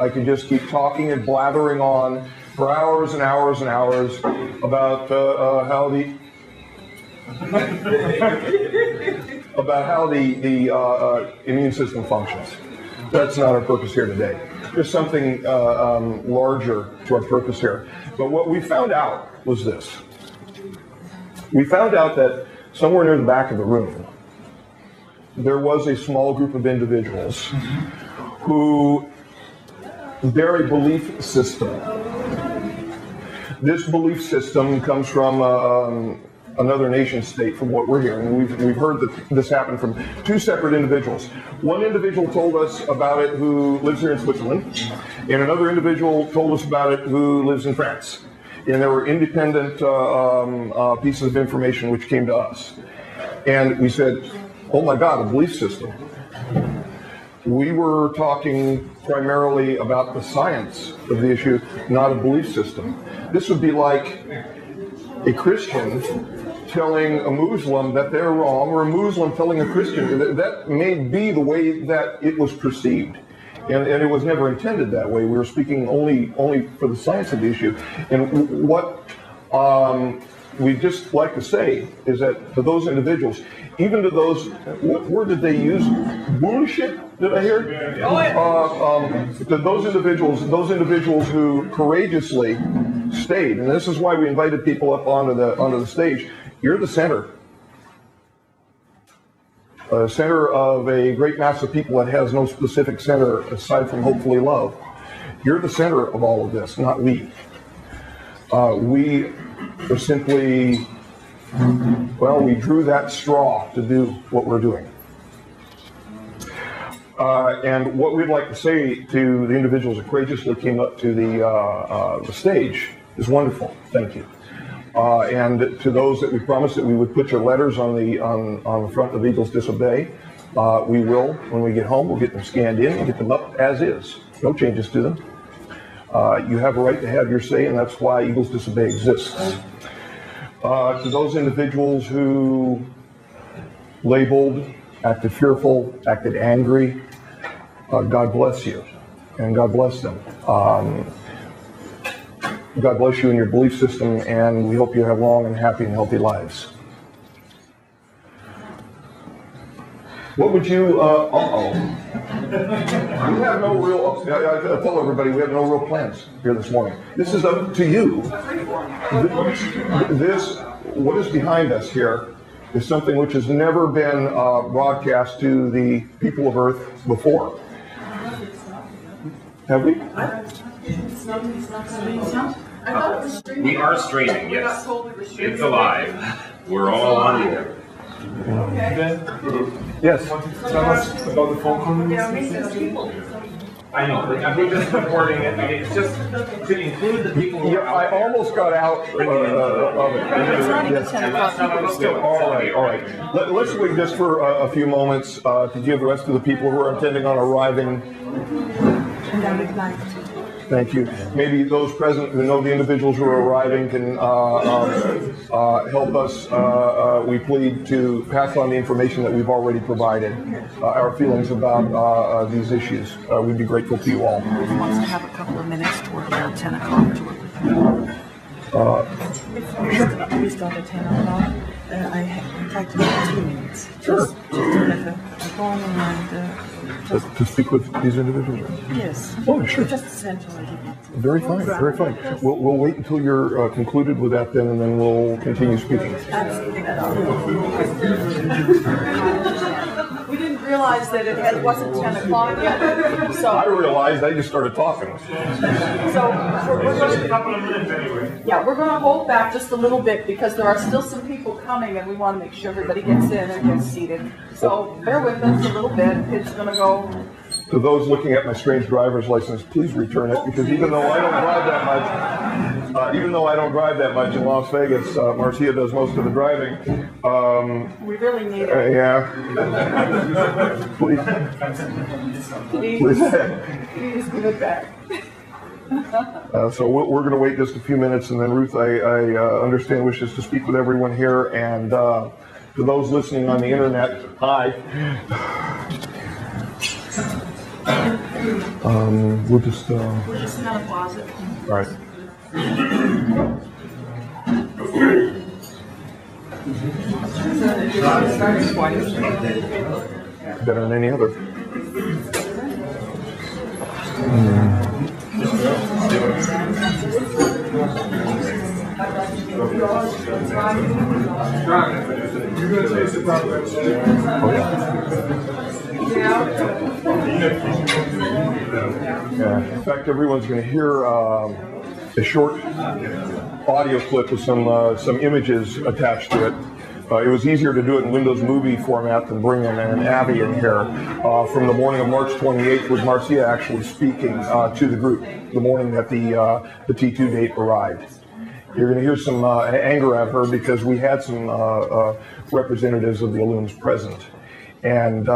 I could just keep talking and blathering on for hours and hours and hours about how the immune system functions. That's not our purpose here today. There's something larger to our purpose here. But what we found out was this. We found out that somewhere near the back of the room, there was a small group of individuals who bear a belief system. This belief system comes from another nation state, from what we're hearing. We've heard that this happened from two separate individuals. One individual told us about it who lives here in Switzerland, and another individual told us about it who lives in France. And there were independent pieces of information which came to us. And we said, oh my God, a belief system. We were talking primarily about the science of the issue, not a belief system. This would be like a Christian telling a Muslim that they're wrong, or a Muslim telling a Christian. That may be the way that it was perceived. And it was never intended that way. We were speaking only for the science of the issue. And what we just like to say is that to those individuals, even to those, what word did they use? Bullshit, did I hear? To those individuals who courageously stayed, and this is why we invited people up onto the stage. You're the center. Center of a great mass of people that has no specific center aside from hopefully love. You're the center of all of this, not we. We are simply, well, we drew that straw to do what we're doing. And what we'd like to say to the individuals that courageously came up to the stage is wonderful. Thank you. And to those that we promised that we would put your letters on the front of Eagles Disobey, we will, when we get home, we'll get them scanned in and get them up as is. No changes to them. You have a right to have your say, and that's why Eagles Disobey exists. To those individuals who labeled, acted fearful, acted angry, God bless you, and God bless them. God bless you in your belief system, and we hope you have long and happy and healthy lives. What would you, we have no real, I tell everybody, we have no real plans here this morning. This is up to you. What is behind us here is something which has never been broadcast to the people of Earth before. Have we? We are streaming, yes. It's alive. We're all on here. Yes. Tell us about the phone call. I know, I think this recording, it's just to include the people. Yeah, I almost got out of it. It's not even 10 o'clock. All right. Let's wait just for a few moments to give the rest of the people who are intending on arriving. And I would like to. Thank you. Maybe those present who know the individuals who are arriving can help us. We plead to pass on the information that we've already provided, our feelings about these issues. We'd be grateful to you all. Who wants to have a couple of minutes to work around 10 o'clock to work with we start at 10 o'clock. I'd like to have 2 minutes. Sure. Just to let the phone and To speak with these individuals? yes. Oh, sure. Just essentially. Very fine, very fine. We'll wait until you're concluded with that then, and then we'll continue speaking. Absolutely. didn't realize that it wasn't 10 o'clock yet. I So, realized, I just started talking. we're going to, yeah, we're going to hold back just a little bit because there are still some people coming and we want to make sure everybody gets in and gets seated. So bear with us a little bit. It's going to go. To those looking at my strange driver's license, please return it, because even though I don't drive that much in Las Vegas, Marcia does most of the driving. We really need it. Yeah. Please give it back. So we're going to wait just a few minutes, and then Ruth, I understand, wishes to speak with everyone here, and to those listening on the internet, hi. We'll just kind of pause it. all right. Better than any other. You're going to taste the problem. Yeah. In fact, everyone's going to hear a short audio clip with some images attached to it. It was easier to do it in Windows Movie format than bring in an Abby in here. From the morning of March 28th, with Marcia actually speaking to the group the morning that the T2 date arrived. You're going to hear some anger at her because we had some representatives of the Illums present, and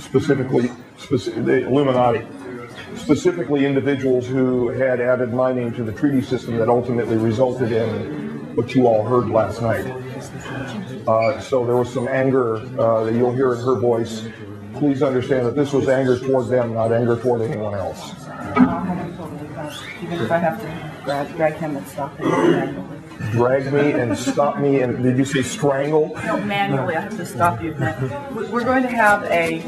specifically the Illuminati, specifically individuals who had added my name to the treaty system that ultimately resulted in what you all heard last night. So there was some anger that you'll hear in her voice. Please understand that this was anger toward them, not anger toward anyone else. Even if I have to drag him and stop him. Drag me and stop me, and did you say strangle? No, manually I have to stop you. We're going to have a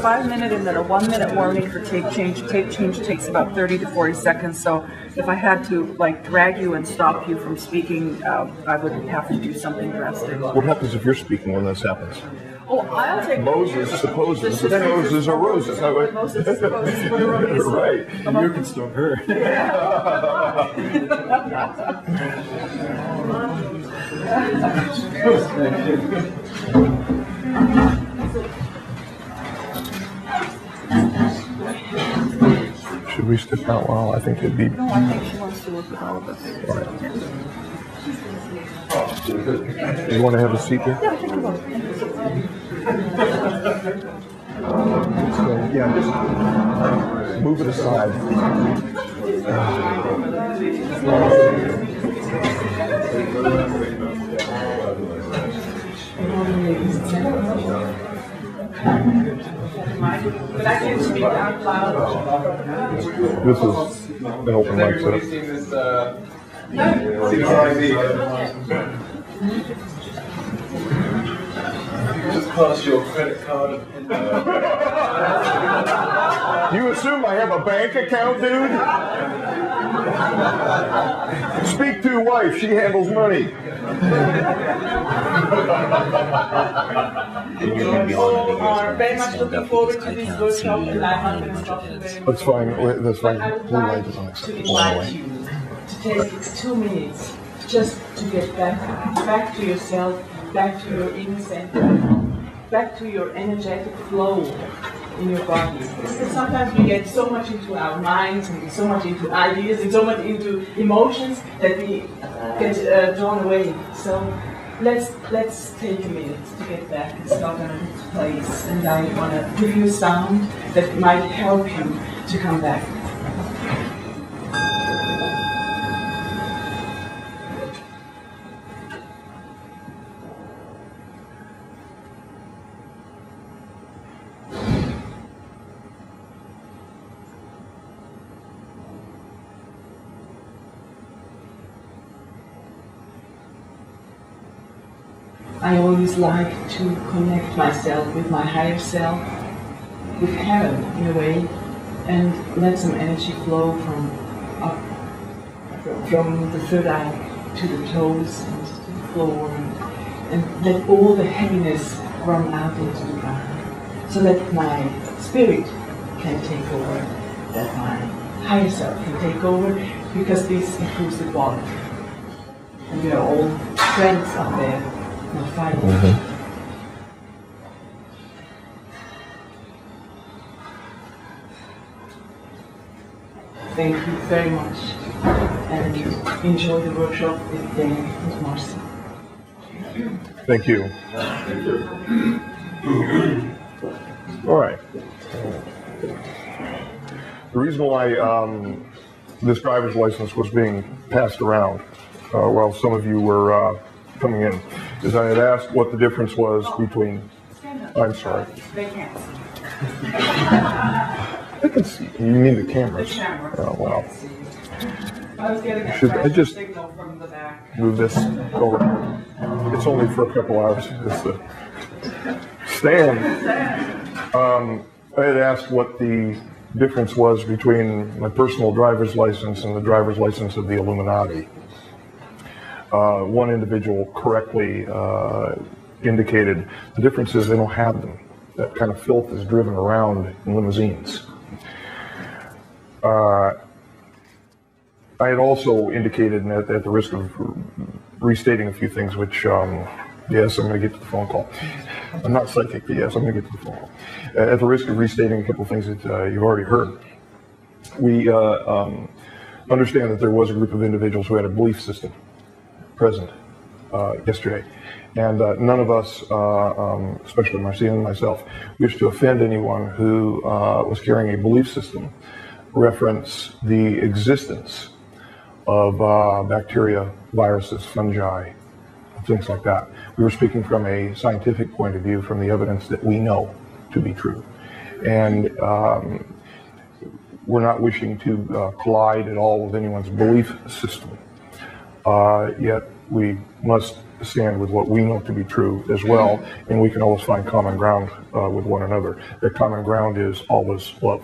5-minute and then a 1-minute warning for tape change. Tape change takes about 30 to 40 seconds, so if I had to drag you and stop you from speaking, I would have to do something drastic. What happens if you're speaking when this happens? Oh, I'll take Moses supposes supposes are roses. Moses supposes what a rose is. Right. And you can stop her. Should we step out? Well, I think it'd be. No, I think she wants to look at all of us. All right. You want to have a seat here? Yeah, I think we will. So, yeah, just move it aside. But I can speak out loud. This is an open mic setup. Just pass your credit card. You assume I have a bank account, dude? Speak to wife, she handles money. We are very much looking forward to this workshop, and I'm not going to stop you very much. That's fine. That's fine. I would Blue light like is to unacceptable invite anyway. you to take 2 minutes just to get back to yourself, back to your inner center, back to your energetic flow in your body. Because sometimes we get so much into our minds and so much into ideas and so much into emotions that we get drawn away. So let's take a minute to get back and start in a place. And I want to give you a sound that might help you to come back. I always like to connect myself with my higher self, with heaven in a way, and let some energy flow from the third eye to the toes and to the floor, and let all the heaviness run out into the ground. so that my spirit can take over, that my higher self can take over, because this improves the quality. And we are all friends up there, not fighting. Thank you very much, and enjoy the workshop with Dan and Marci. Thank you. All right. The reason why this driver's license was being passed around while some of you were coming in is I had asked what the difference was between. I'm sorry. They can't see. I can see. You mean the cameras? The camera. Oh, wow. I was getting a Should I just signal from the back. move this over? It's only for a couple hours. It's the stand. I had asked what the difference was between my personal driver's license and the driver's license of the Illuminati. One individual correctly indicated the difference is they don't have them. That kind of filth is driven around in limousines. I had also indicated, and at the risk of restating a few things, which, yes, I'm going to get to the phone call. I'm not psychic, but yes, I'm going to get to the phone call. At the risk of restating a couple of things that you've already heard, we understand that there was a group of individuals who had a belief system present yesterday. And none of us, especially Marci and myself, wish to offend anyone who was carrying a belief system reference the existence of bacteria, viruses, fungi, things like that. We were speaking from a scientific point of view, from the evidence that we know to be true. And we're not wishing to collide at all with anyone's belief system. Yet we must stand with what we know to be true as well, and we can always find common ground with one another. That common ground is always love.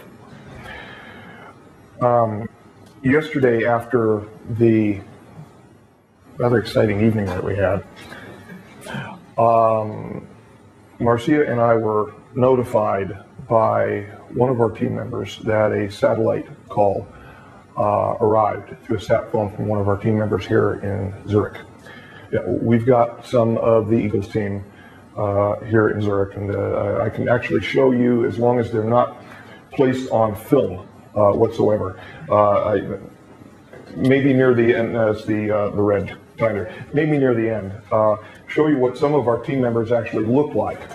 Yesterday, after the rather exciting evening that we had, Marcia and I were notified by one of our team members that a satellite call arrived through a sat phone from one of our team members here in Zurich. Yeah, we've got some of the Eagles team here in Zurich, and I can actually show you, as long as they're not placed on film whatsoever. Maybe near the end, that's the red binder. Maybe near the end, show you what some of our team members actually look like.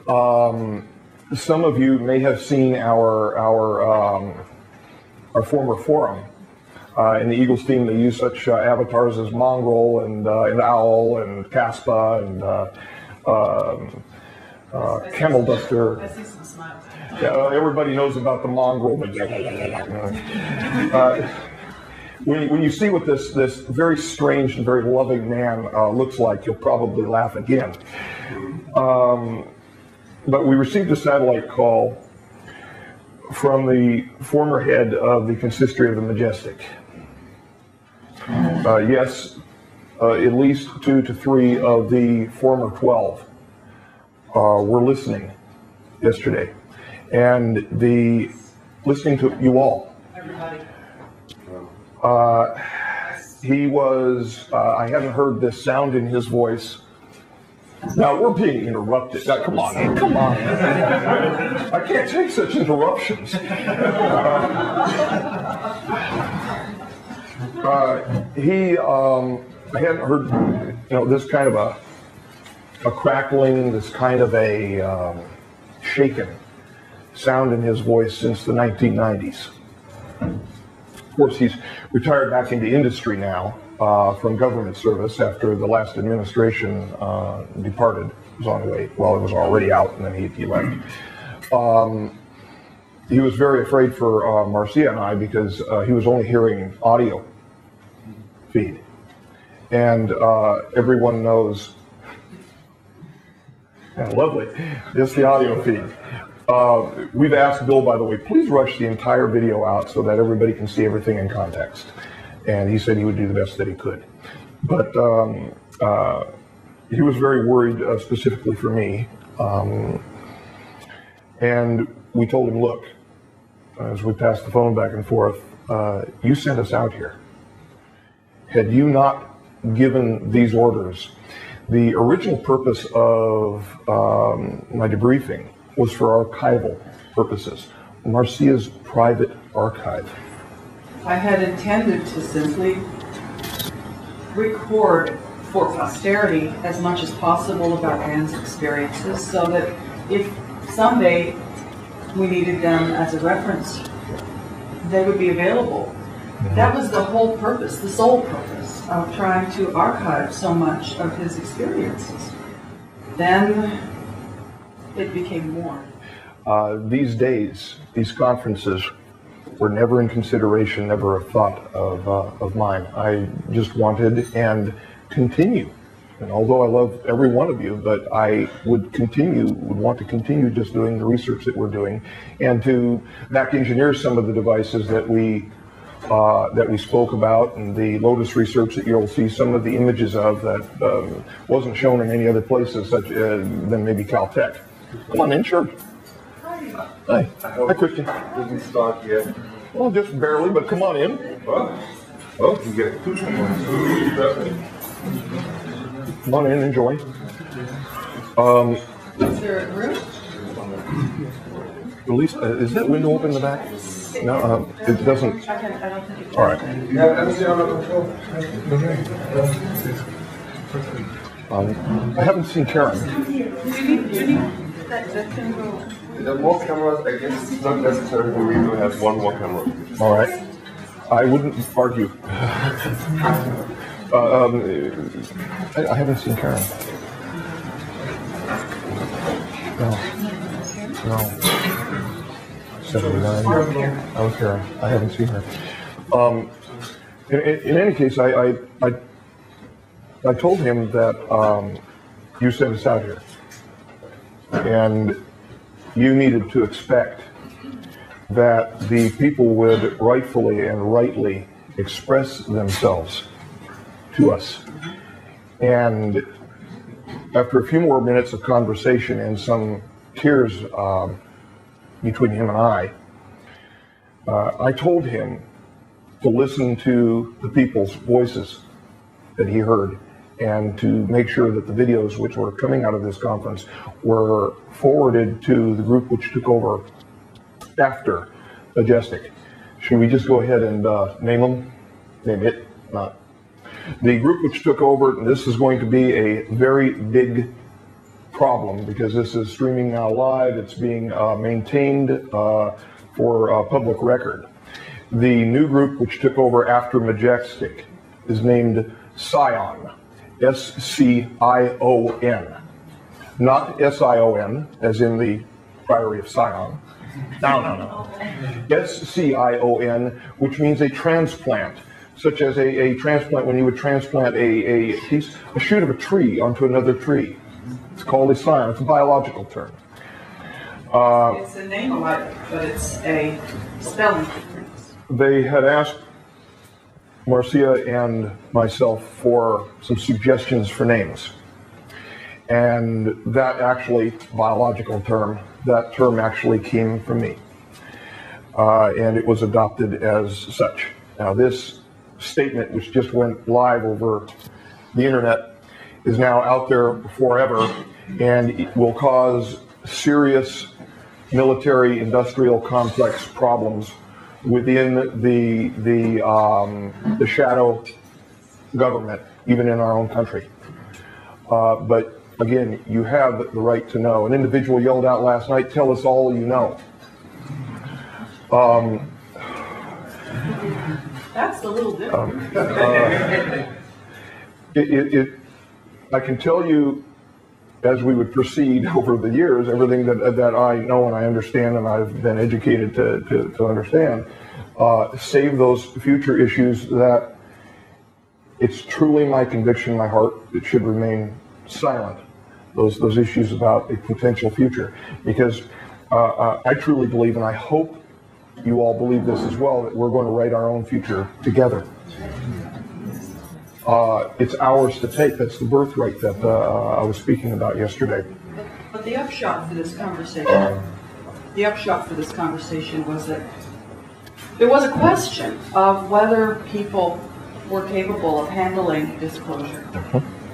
Some of you may have seen our former forum. In the Eagles team, they use such avatars as Mongrel and Owl and Caspa and Camel Duster. I see some smiles. Yeah, everybody knows about the Mongrel. When you see what this very strange and very loving man looks like, you'll probably laugh again. But we received a satellite call from the former head of the consistory of the Majestic. Yes, at least 2 to 3 of the former 12 were listening yesterday, and listening to you all. Everybody. He was, I haven't heard this sound in his voice. Now, we're being interrupted. Now, come on. I can't take such interruptions. I hadn't heard, this kind of a crackling, this kind of a shaken sound in his voice since the 1990s. Of course, he's retired back into industry now from government service after the last administration departed. It was on the way, well, it was already out, and then he left. He was very afraid for Marcia and I because he was only hearing audio feed. And everyone knows, yeah, lovely, just the audio feed. We've asked Bill, by the way, please rush the entire video out so that everybody can see everything in context. And he said he would do the best that he could. But he was very worried specifically for me. And we told him, look, as we passed the phone back and forth, you sent us out here. Had you not given these orders, the original purpose of my debriefing was for archival purposes. Marcia's private archive. I had intended to simply record for posterity as much as possible about Anne's experiences so that if someday we needed them as a reference, they would be available. That was the whole purpose, the sole purpose of trying to archive so much of his experiences. Then it became more. These days, these conferences were never in consideration, never a thought of mine. I just wanted and continue. And although I love every one of you, but I would want to continue just doing the research that we're doing and to back engineer some of the devices that we spoke about, and the Lotus research that you'll see some of the images of that wasn't shown in any other places such than maybe Caltech. Come on in, sure. Hi. Hi, Christian. Didn't start yet. Well, just barely, but come on in. Well, you get two someone. Come on in, enjoy. Is there a room? At least, is that window open in the back? No, it doesn't. I don't think it's All right. You have everything under control? I haven't seen Karen. Do you need that can go? There are more cameras. I guess it's not necessary for me to have one more camera. All right. I wouldn't argue. I haven't seen Karen. No. 79. I was Karen. I haven't seen her. In any case, I told him that you sent us out here, and you needed to expect that the people would rightfully and rightly express themselves to us. And after a few more minutes of conversation and some tears between him and I told him to listen to the people's voices that he heard and to make sure that the videos which were coming out of this conference were forwarded to the group which took over after Majestic. Should we just go ahead and name them? Name it? Not. The group which took over, and this is going to be a very big problem because this is streaming now live. It's being maintained for public record. The new group which took over after Majestic is named Scion, S-C-I-O-N, not S-I-O-N, as in the Priory of Sion. No. S-C-I-O-N, which means a transplant, such as a transplant when you would transplant a shoot of a tree onto another tree. It's called a scion. It's a biological term. It's a name alike, but it's a spelling difference. They had asked Marcia and myself for some suggestions for names. And that actually, biological term, that term actually came from me. And it was adopted as such. Now this statement, which just went live over the internet, is now out there forever, and it will cause serious military industrial complex problems within the shadow government, even in our own country. But again, you have the right to know. An individual yelled out last night, "Tell us all you know." That's a little different. I can tell you, as we would proceed over the years, everything that I know and I understand and I've been educated to understand, save those future issues that it's truly my conviction, my heart, it should remain silent. Those issues about a potential future, because I truly believe, and I hope you all believe this as well, that we're going to write our own future together. It's ours to take. That's the birthright that I was speaking about yesterday. But the upshot for this conversation the upshot for this conversation was that there was a question of whether people were capable of handling disclosure.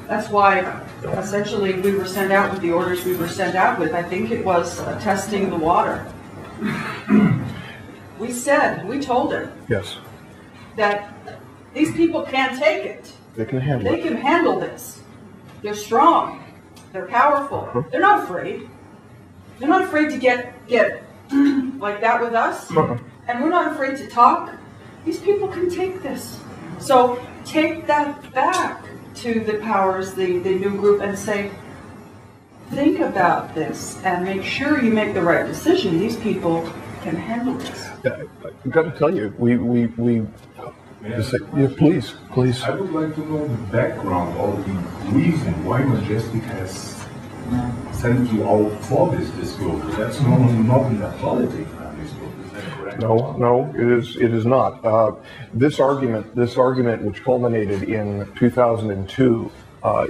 That's why essentially we were sent out with the orders we were sent out with. I think it was testing the water. We told him Yes. that these people can't take it. They can handle They it. can handle this. They're strong. They're powerful. They're not afraid. They're not afraid to get like that with us. And we're not afraid to talk. These people can take this. So take that back to the powers, the new group, and say, think about this and make sure you make the right decision. These people can handle this. I've got to tell you, we just say, yeah, please. I would like to know the background or the reason why Majestic has sent you out for this disclosure. That's normally not in the politics of this book. Is that correct? No, it is not. This argument, which culminated in 2002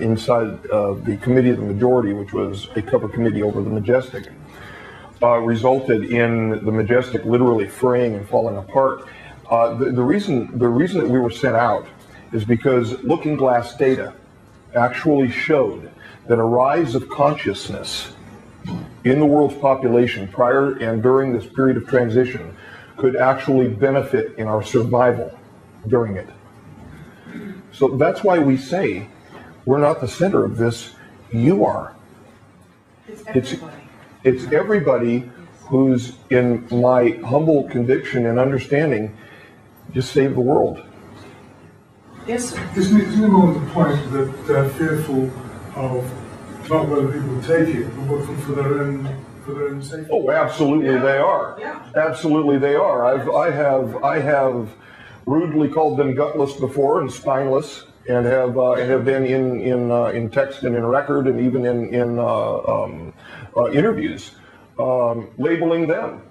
inside the Committee of the Majority, which was a cover committee over the Majestic, resulted in the Majestic literally fraying and falling apart. The reason that we were sent out is because Looking Glass data actually showed that a rise of consciousness in the world's population prior and during this period of transition could actually benefit in our survival during it. So that's why we say we're not the center of this, you are. It's everybody who's, in my humble conviction and understanding, just save the world. Yes, sir. Isn't it more the point that they're fearful of not whether people take it, but for their own safety? Oh, absolutely they are. Yeah. Absolutely they are. I have rudely called them gutless before and spineless, and have been in text and in record and even in interviews labeling them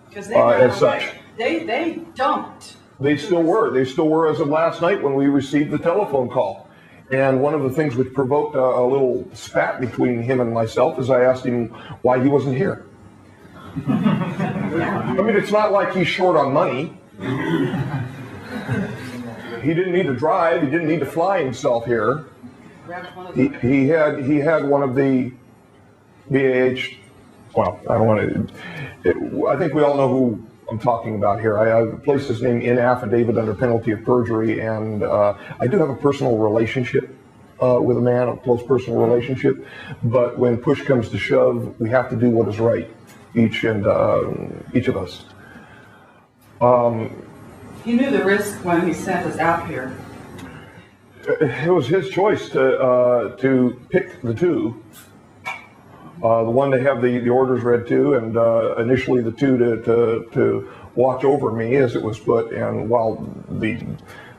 Because they ran as away. such. They dumped. They still were. They still were as of last night when we received the telephone call. And one of the things which provoked a little spat between him and myself is I asked him why he wasn't here. I mean, it's not like he's short on money. He didn't need to drive. He didn't need to fly himself here. Grabbed one of He had one of the BAH. Well, I don't want to. I think we all know who I'm talking about here. I placed his name in affidavit under penalty of perjury, and I do have a personal relationship with a man, a close personal relationship. But when push comes to shove, we have to do what is right, each of us. He knew the risk when he sent us out here. It was his choice to pick the two. The one to have the orders read to, and initially the two to watch over me, as it was put. And while the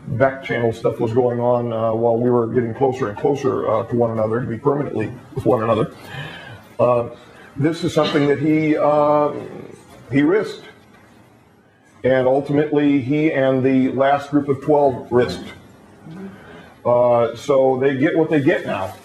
back channel stuff was going on, while we were getting closer and closer to one another, to be permanently with one another, this is something that he risked. And ultimately, he and the last group of 12 risked. So they get what they get now.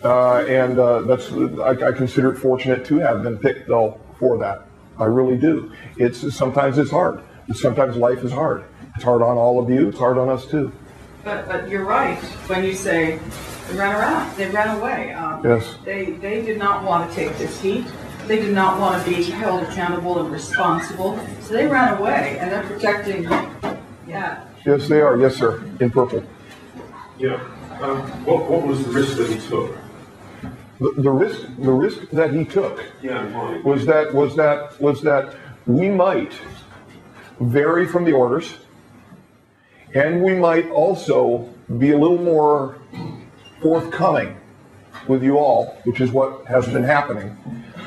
And I consider it fortunate to have been picked, though, for that. I really do. Sometimes it's hard. Sometimes life is hard. It's hard on all of you. It's hard on us, too. But you're right when you say they ran around. They ran away. Yes. They did not want to take this heat. They did not want to be held accountable and responsible. So they ran away, and they're protecting. Yeah. Yes, they are. Yes, sir. In purple. Yeah. What was the risk that he took? The risk that he took Yeah. was that we might vary from the orders, and we might also be a little more forthcoming with you all, which is what has been happening,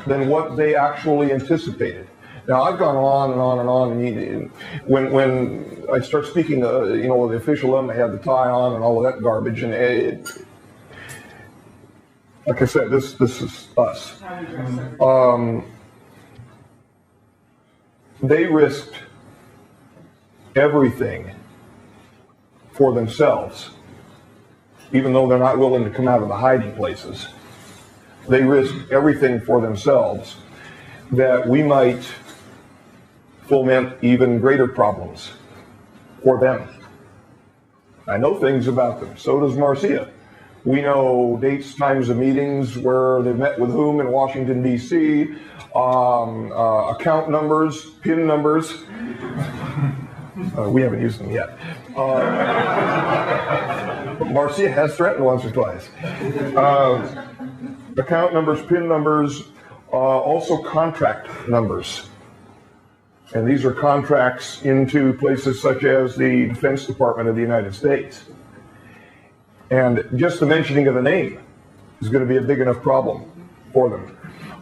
than what they actually anticipated. Now, I've gone on and on and on, and when I start speaking, with the official I had the tie on and all of that garbage, and like I said, this is us. They risked everything for themselves, even though they're not willing to come out of the hiding places, they risk everything for themselves, that we might foment even greater problems for them. I know things about them, so does Marcia. We know dates, times of meetings, where they met with whom in Washington, D.C., account numbers, PIN numbers. We haven't used them yet. Marcia has threatened once or twice. Account numbers, PIN numbers, also contract numbers. And these are contracts into places such as the Defense Department of the United States. And just the mentioning of the name is going to be a big enough problem for them.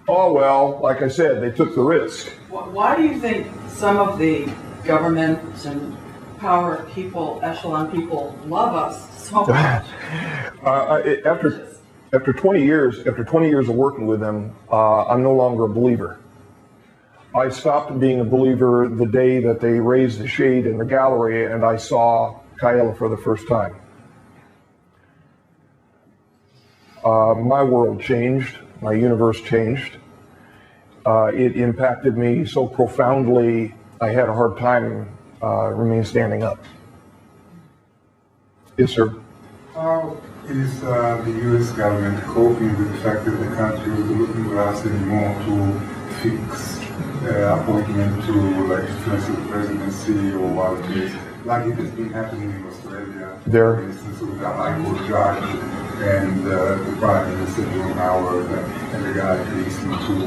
Oh, well, like I said, they took the risk. Why do you think some of the governments and power people, echelon people, love us so much? After 20 years of working with them, I'm no longer a believer. I stopped being a believer the day that they raised the shade in the gallery and I saw Kaela for the first time. My world changed, my universe changed. It impacted me so profoundly, I had a hard time remain standing up. Yes, sir. How is the U.S. government coping with the fact that the country is looking for us anymore to fix appointment to like the presidency or what it is? Like it has been happening in Australia, for instance, with the High Court judge and the Prime Minister John Howard and the guy listening to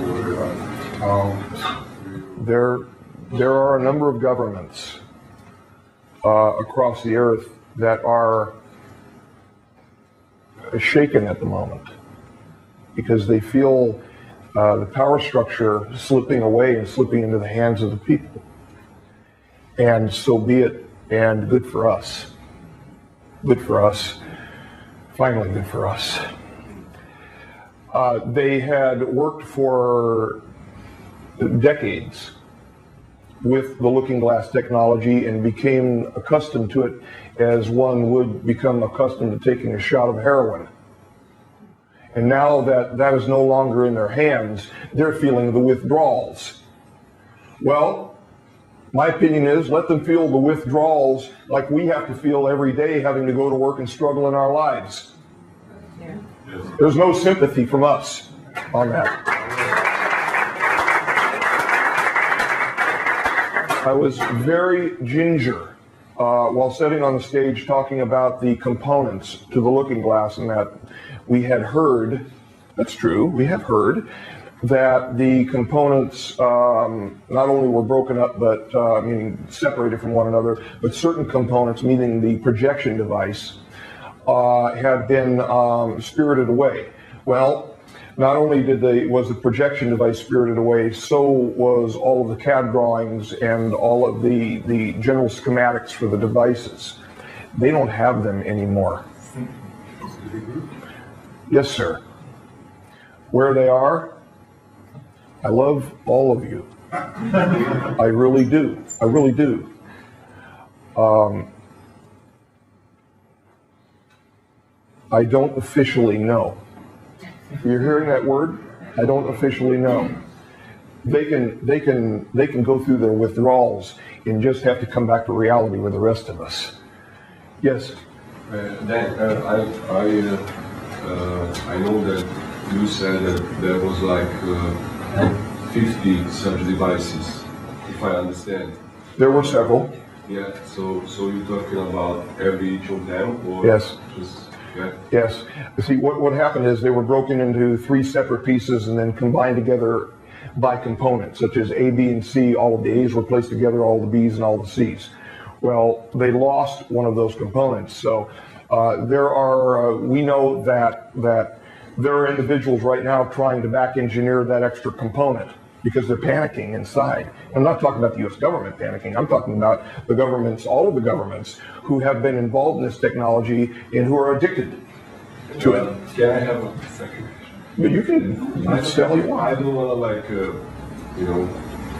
There are a number of governments across the earth that are shaken at the moment because they feel the power structure slipping away and slipping into the hands of the people. And so be it, and good for us. Good for us. Finally good for us. They had worked for decades with the looking glass technology and became accustomed to it as one would become accustomed to taking a shot of heroin. And now that that is no longer in their hands, they're feeling the withdrawals. Well, my opinion is let them feel the withdrawals like we have to feel every day having to go to work and struggle in our lives. Yeah. There's no sympathy from us on that. I was very ginger while sitting on the stage talking about the components to the looking glass, and that we had heard, that's true, we have heard that the components not only were broken up, but meaning separated from one another, but certain components, meaning the projection device, had been spirited away. Well, not only was the projection device spirited away, so was all of the CAD drawings and all of the general schematics for the devices. They don't have them anymore. Yes, sir. Where they are, I love all of you. I really do. I really do. I don't officially know. You're hearing that word? I don't officially know. They can go through their withdrawals and just have to come back to reality with the rest of us. Yes. I know that you said that there was like 50 such devices, if I understand. There were several. Yeah. So you're talking about every each of them, or yes. Just yeah. Yes. See, what happened is they were broken into 3 separate pieces and then combined together by components, such as A, B, and C. All of the A's were placed together, all the B's and all the C's. Well, they lost one of those components. So there are, we know that there are individuals right now trying to back engineer that extra component because they're panicking inside. I'm not talking about the U.S. government panicking. I'm talking about the governments, all of the governments who have been involved in this technology and who are addicted to it. Can I have a second? But you can tell you why. I don't want to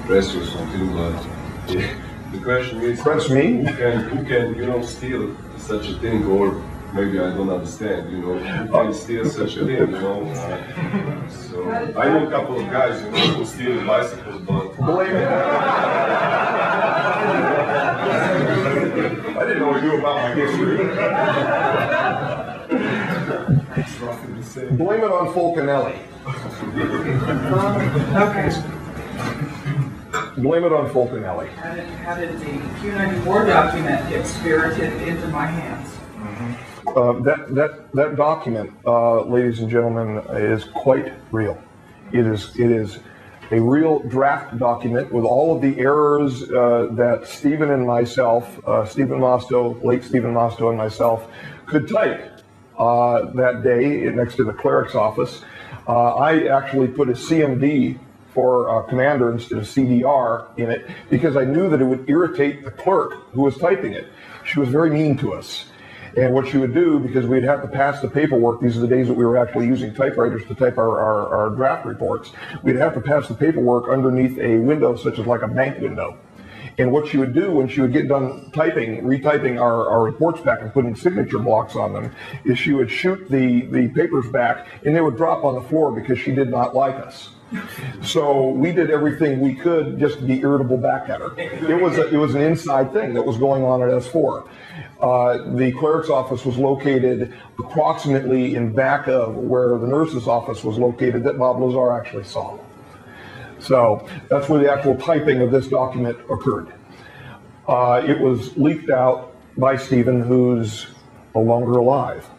press or something, but the question is, press me? Who can steal such a thing, or maybe I don't understand, you can steal such a thing, So I know a couple of guys, who steal bicycles, but Blame it. I didn't know you knew about my history. Blame it on Fulcanelli. Okay. Blame it on Fulcanelli. How did the Q94 document get spirited into my hands? That document, ladies and gentlemen, is quite real. It is a real draft document with all of the errors that Stephen and myself, Stephen Mosto, late Stephen Mosto and myself, could type that day next to the cleric's office. I actually put a CMD for commander instead of CDR in it because I knew that it would irritate the clerk who was typing it. She was very mean to us. And what she would do, because we'd have to pass the paperwork, these are the days that we were actually using typewriters to type our draft reports, we'd have to pass the paperwork underneath a window such as like a bank window. And what she would do when she would get done retyping our reports back and putting signature blocks on them, is she would shoot the papers back and they would drop on the floor because she did not like us. So we did everything we could just to be irritable back at her. It was an inside thing that was going on at S4. The cleric's office was located approximately in back of where the nurse's office was located that Bob Lazar actually saw. So that's where the actual typing of this document occurred. It was leaked out by Stephen, who's no longer alive,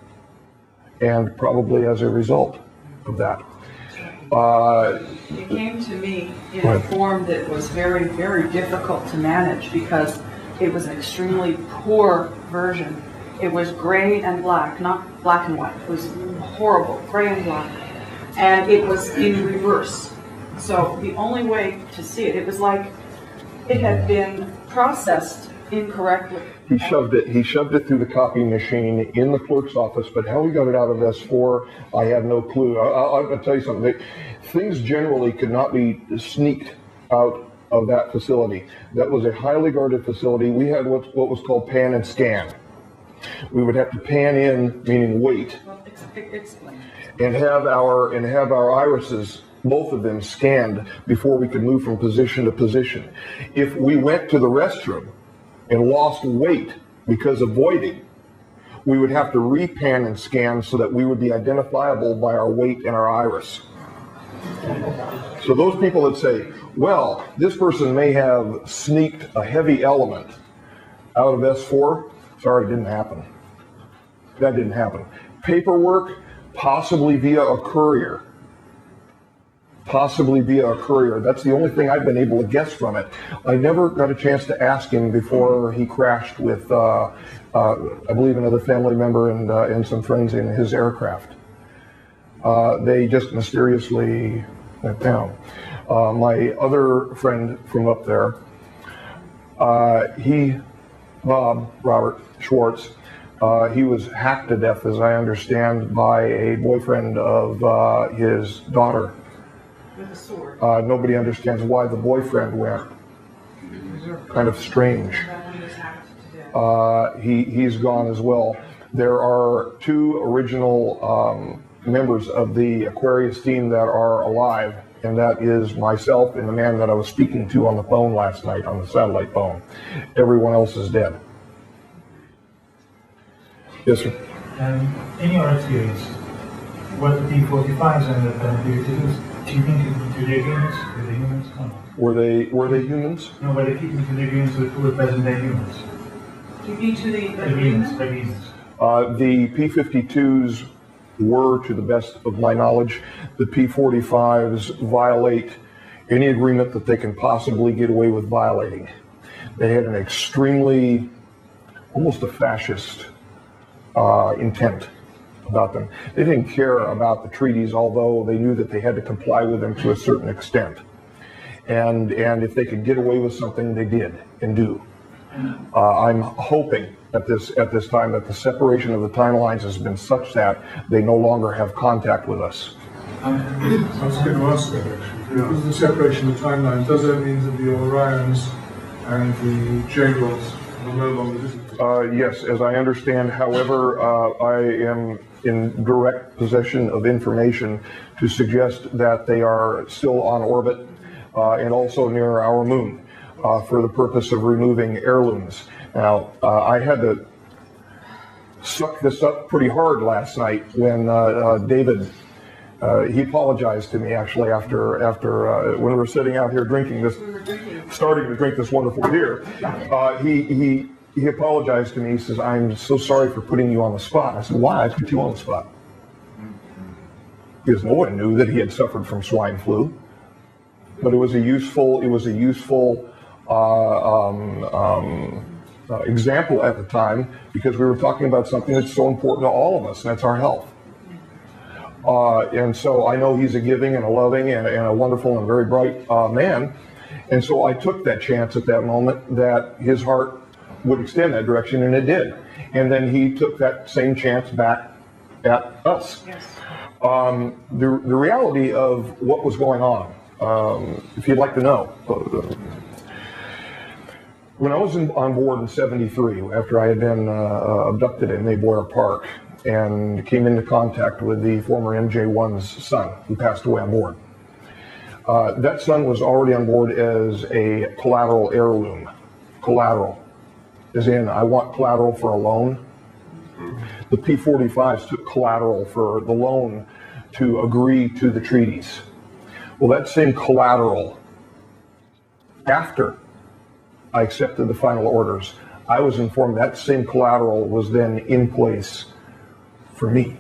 and probably as a result of that. It came to me in a form that was very, very difficult to manage because it was an extremely poor version. It was gray and black, not black and white. It was horrible, gray and black. And it was in reverse. So the only way to see it, it was like it had been processed incorrectly. He shoved it through the copying machine in the clerk's office, but how he got it out of S4, I have no clue. I'll tell you something. Things generally could not be sneaked out of that facility. That was a highly guarded facility. We had what was called pan and scan. We would have to pan in, meaning wait, and have our irises, both of them, scanned before we could move from position to position. If we went to the restroom and lost weight because of voiding, we would have to repan and scan so that we would be identifiable by our weight and our iris. So those people that say, well, this person may have sneaked a heavy element out of S4, sorry, it didn't happen. That didn't happen. Paperwork, possibly via a courier. Possibly via a courier. That's the only thing I've been able to guess from it. I never got a chance to ask him before he crashed with, I believe, another family member and some friends in his aircraft. They just mysteriously went down. My other friend from up there, Robert Schwartz, he was hacked to death, as I understand, by a boyfriend of his daughter. With a sword. Nobody understands why the boyfriend went. Kind of strange. He's gone as well. There are two original members of the Aquarius team that are alive, and that is myself and the man that I was speaking to on the phone last night, on the satellite phone. Everyone else is dead. Yes, sir. In your experience, what the P-45s ended up doing, keeping to their units, with the humans? Were they humans? No, were they keeping to their units with present-day humans? Keeping to the humans. The P-52s were, to the best of my knowledge. The P-45s violate any agreement that they can possibly get away with violating. They had an extremely, almost a fascist intent about them. They didn't care about the treaties, although they knew that they had to comply with them to a certain extent. And if they could get away with something, they did and do. I'm hoping at this time that the separation of the timelines has been such that they no longer have contact with us. I was going to ask that actually. Because of the separation of the timelines, does that mean that the Orions and the J-Rods will no longer visit them? Yes, as I understand. However, I am in direct possession of information to suggest that they are still on orbit and also near our moon for the purpose of removing heirlooms. Now, I had to suck this up pretty hard last night when David, he apologized to me actually after when we were sitting out here drinking this, starting to drink this wonderful beer. He apologized to me. He says, "I'm so sorry for putting you on the spot." I said, "Why? I put you on the spot." Because no one knew that he had suffered from swine flu. But it was a useful example at the time, because we were talking about something that's so important to all of us, and that's our health. And so I know he's a giving and a loving and a wonderful and very bright man. And so I took that chance at that moment that his heart would extend that direction, and it did. And then he took that same chance back at us. Yes. The reality of what was going on, if you'd like to know, when I was on board in '73, after I had been abducted at Mayboyer Park and came into contact with the former MJ1's son, who passed away on board, that son was already on board as a collateral heirloom. Collateral, as in, I want collateral for a loan. The P-45s took collateral for the loan to agree to the treaties. Well, that same collateral, after I accepted the final orders, I was informed that same collateral was then in place for me,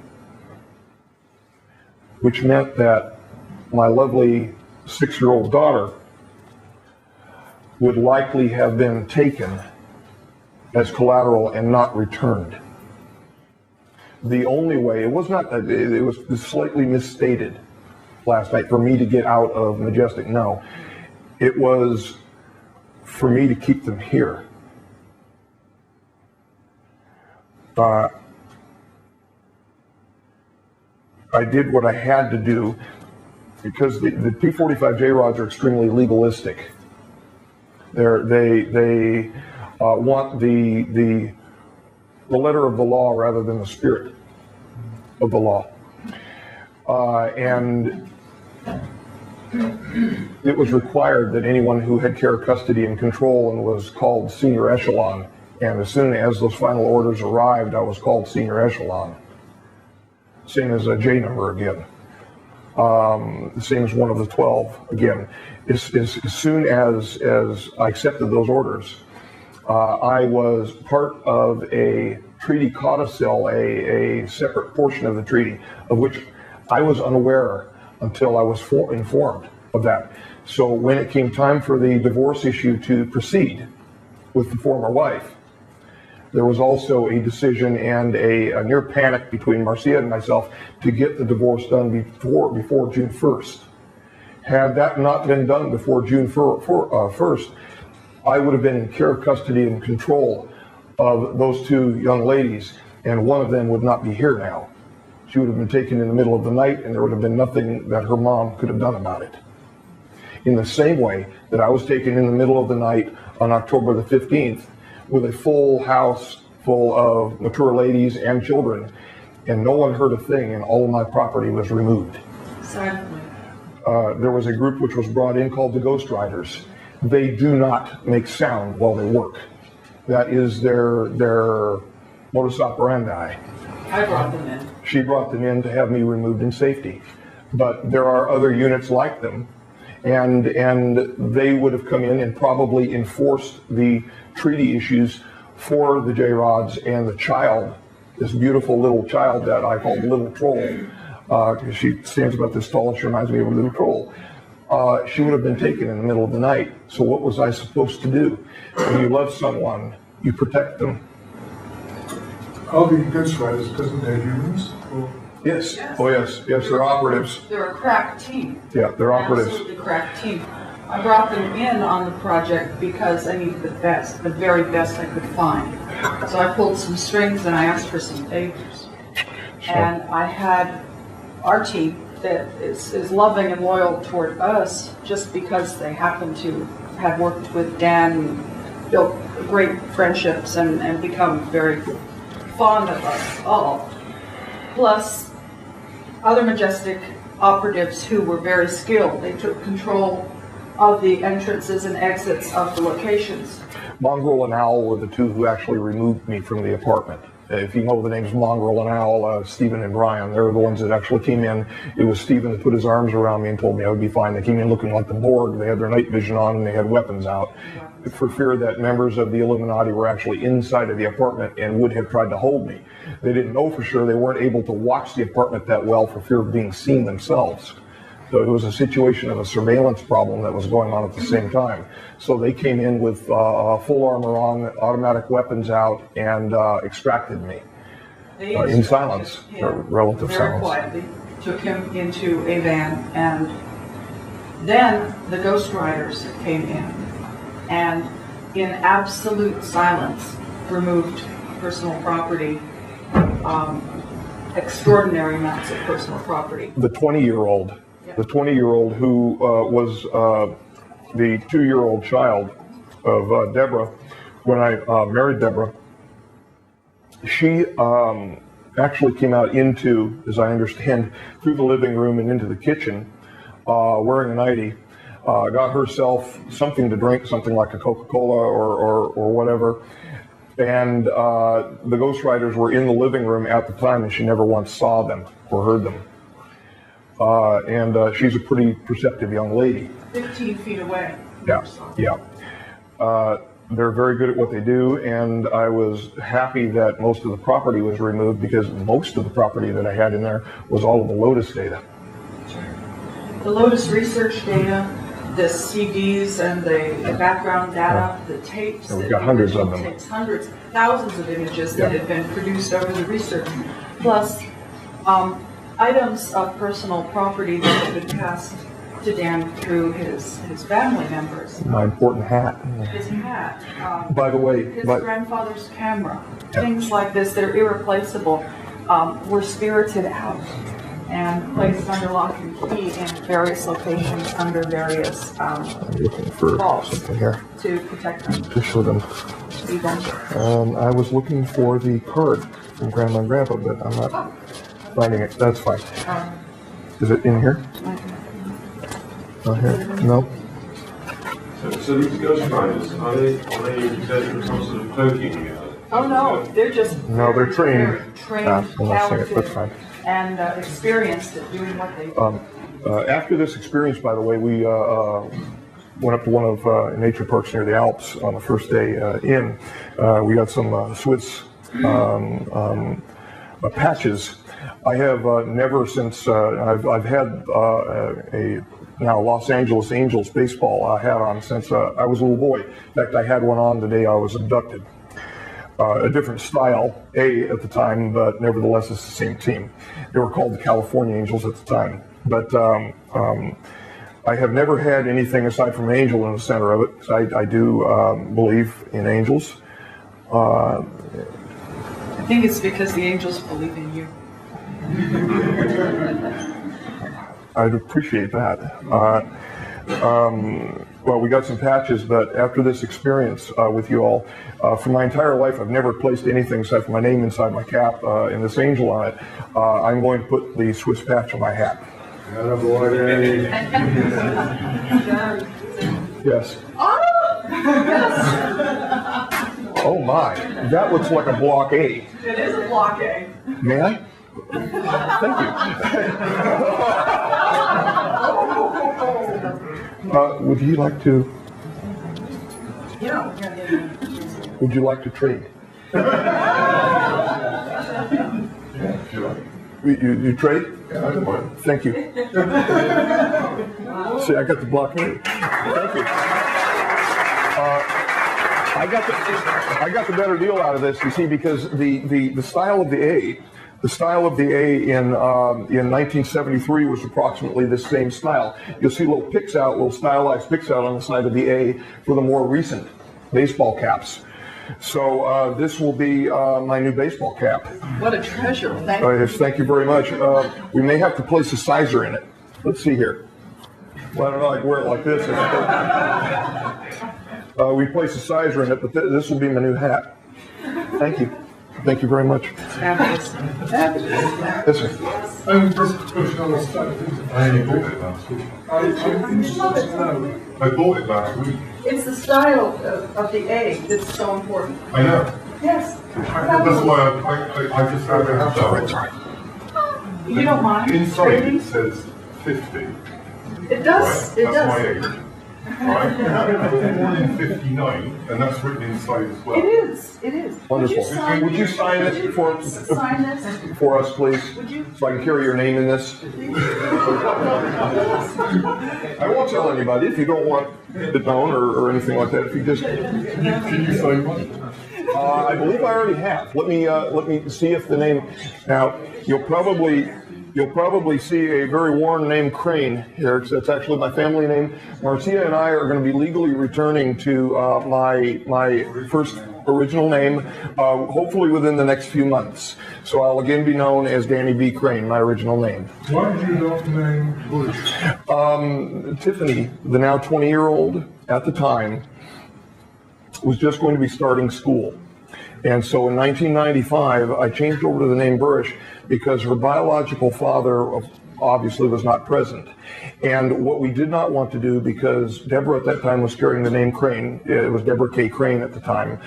which meant that my lovely 6-year-old daughter would likely have been taken as collateral and not returned. The only way, it was slightly misstated last night for me to get out of Majestic. No, it was for me to keep them here. I did what I had to do, because the P-45J rods are extremely legalistic. They want the letter of the law rather than the spirit of the law. And it was required that anyone who had care, custody, and control and was called senior echelon, and as soon as those final orders arrived, I was called senior echelon. Same as a J number again. The same as one of the 12 again. As soon as I accepted those orders, I was part of a treaty codicil, a separate portion of the treaty, of which I was unaware until I was informed of that. So when it came time for the divorce issue to proceed with the former wife, there was also a decision and a near panic between Marcia and myself to get the divorce done before June 1st. Had that not been done before June 1st, I would have been in care, custody, and control of those two young ladies, and one of them would not be here now. She would have been taken in the middle of the night, and there would have been nothing that her mom could have done about it. In the same way that I was taken in the middle of the night on October the 15th with a full house full of mature ladies and children, and no one heard a thing, and all of my property was removed. Silently. There was a group which was brought in called the Ghost Riders. They do not make sound while they work. That is their modus operandi. I brought them in. She brought them in to have me removed in safety. But there are other units like them, and they would have come in and probably enforced the treaty issues for the J-Rods and the child, this beautiful little child that I call Little Troll, because she stands about this tall and she reminds me of a little troll. She would have been taken in the middle of the night. So what was I supposed to do? When you love someone, you protect them. Are the Ghost Riders present day humans? Or? Yes. Oh yes. Yes, they're operatives. They're a crack team. Yeah, they're operatives. Absolutely crack team. I brought them in on the project because I needed the best, the very best I could find. So I pulled some strings and I asked for some favors. And I had our team that is loving and loyal toward us just because they happen to have worked with Dan built great friendships and become very fond of us all. Plus, other Majestic operatives who were very skilled. They took control of the entrances and exits of the locations. Mongrel and Owl were the two who actually removed me from the apartment. If you know the names Mongrel and Owl, Stephen and Brian, they're the ones that actually came in. It was Stephen that put his arms around me and told me I would be fine. They came in looking like the Borg. They had their night vision on and they had weapons out for fear that members of the Illuminati were actually inside of the apartment and would have tried to hold me. They didn't know for sure. They weren't able to watch the apartment that well for fear of being seen themselves. So it was a situation of a surveillance problem that was going on at the same time. So they came in with full armor on, automatic weapons out, and extracted me in silence, relative very silence. Quietly took him into a van, and then the Ghost Riders came in, and in absolute silence removed personal property, extraordinary amounts of personal property. The 20-year-old. The 20-year-old who was the 2-year-old child of Deborah, when I married Deborah, she actually came out into, as I understand, through the living room and into the kitchen, wearing a nightie, got herself something to drink, something like a Coca-Cola or whatever, and the Ghost Riders were in the living room at the time, and she never once saw them or heard them. And she's a pretty perceptive young lady. 15 feet away. Yeah. They're very good at what they do, and I was happy that most of the property was removed because most of the property that I had in there was all of the Lotus data. The Lotus research data, the CDs and the background data, the tapes. And we've got hundreds of them. Tapes, hundreds, thousands of images that had been produced over the research, plus items of personal property that had been passed to Dan through his family members. My important hat. His hat. By the way, his grandfather's camera. Things like this that are irreplaceable were spirited out and placed under lock and key in various locations under various I'm looking for vaults something here to protect them. to show them. I was looking for the card from Grandma and Grandpa, but I'm not finding it. That's fine. Is it in here? Not here? No. So these Ghost Riders, are they exerting some sort of cloaking? Oh no, they're just No, they're trained. They're trained, I'm not seeing it. talented, That's fine. and experienced at doing what they do. After this experience, by the way, we went up to one of nature parks near the Alps on the first day in. We got some Swiss patches. I have never since I've had a now Los Angeles Angels baseball hat on since I was a little boy. In fact, I had one on the day I was abducted. A different style, at the time, but nevertheless it's the same team. They were called the California Angels at the time. But I have never had anything aside from an angel in the center of it. I do believe in angels. I think it's because the angels believe in you. I'd appreciate that. Well, we got some patches, but after this experience with you all, for my entire life, I've never placed anything aside from my name inside my cap and this angel on it. I'm going to put the Swiss patch on my hat. Yes. Oh my, that looks like a block A. It is a block A. May I? Thank you. Would you like to? Yeah. Would you like to trade? You trade? Yeah, I don't mind. Thank you. See, I got the block A. Thank you. I got the better deal out of this, you see, because the style of the A. The style of the A in 1973 was approximately the same style. You'll see little picks out, little stylized picks out on the side of the A for the more recent baseball caps. So this will be my new baseball cap. What a treasure. Thank you. Yes, thank you very much. We may have to place a sizer in it. Let's see here. Well, I don't know, I can wear it like this. We placed a sizer in it, but this will be my new hat. Thank you. Thank you very much. Fabulous. Fabulous. Yes, sir. Just a question on the style. I bought it last week. I bought it last week. It's the style of the egg that's so important. I know. Yes. That's why I just had to have that. Sorry. You don't mind Inside trading? it says 50. It does. Right? It That's does. my age. Right? I was born in 59, and that's written inside as well. It is. It is. Wonderful. Would you sign it for sign this? for us, please? Would you? So I can carry your name in this. I won't tell anybody if you don't want it known or anything like that. If you just Can you sign one? I believe I already have. Let me see if the name. Now you'll probably see a very worn name Crane here, because that's actually my family name. Marcia and I are going to be legally returning to my first original name, hopefully within the next few months. So I'll again be known as Danny B. Crane, my original name. Why did you not name Burisch? Tiffany, the now 20-year-old at the time, was just going to be starting school. And so in 1995, I changed over to the name Burisch because her biological father obviously was not present. And what we did not want to do, because Deborah at that time was carrying the name Crane, it was Deborah K. Crane at the time,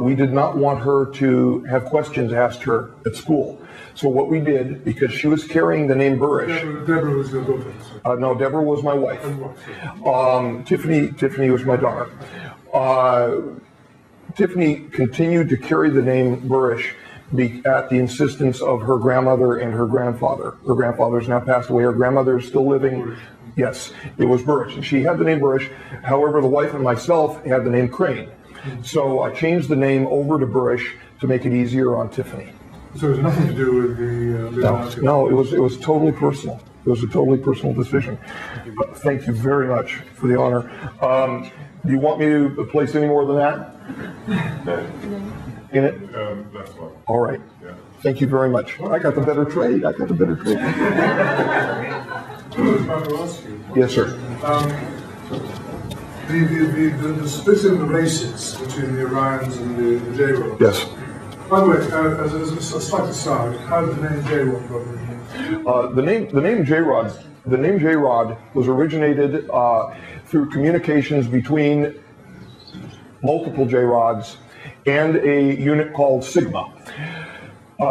we did not want her to have questions asked her at school. So what we did, because she was carrying the name Burisch. Deborah was your daughter. No, Deborah was my wife. Tiffany was my daughter. Tiffany continued to carry the name Burisch at the insistence of her grandmother and her grandfather. Her grandfather has now passed away. Her grandmother is still living. Yes, it was Burisch. And she had the name Burisch. However, the wife and myself had the name Crane. So I changed the name over to Burisch to make it easier on Tiffany. So it has nothing to do with the No, it was totally personal. It was a totally personal decision. Thank you very much for the honor. Do you want me to place any more than that? In it? That's fine. All right. Yeah. Thank you very much. I got the better trade. I was about to ask you. Yes, sir. The split in the races between the Orions and the J-Rods. Yes. By the way, as a slight aside, how did the name J-Rod go in? The name J-Rod was originated through communications between multiple J-Rods and a unit called Sigma.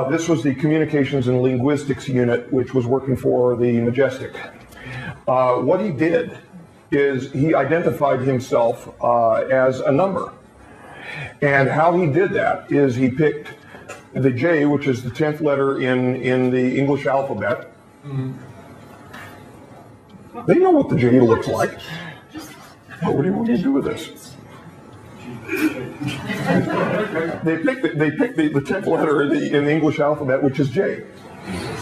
This was the Communications and Linguistics unit, which was working for the Majestic. What he did is he identified himself as a number. And how he did that is he picked the J, which is the 10th letter in the English alphabet. Mm-hmm. They know what the J looks like. What do you want me to do with this? They picked the 10th letter in the English alphabet, which is J.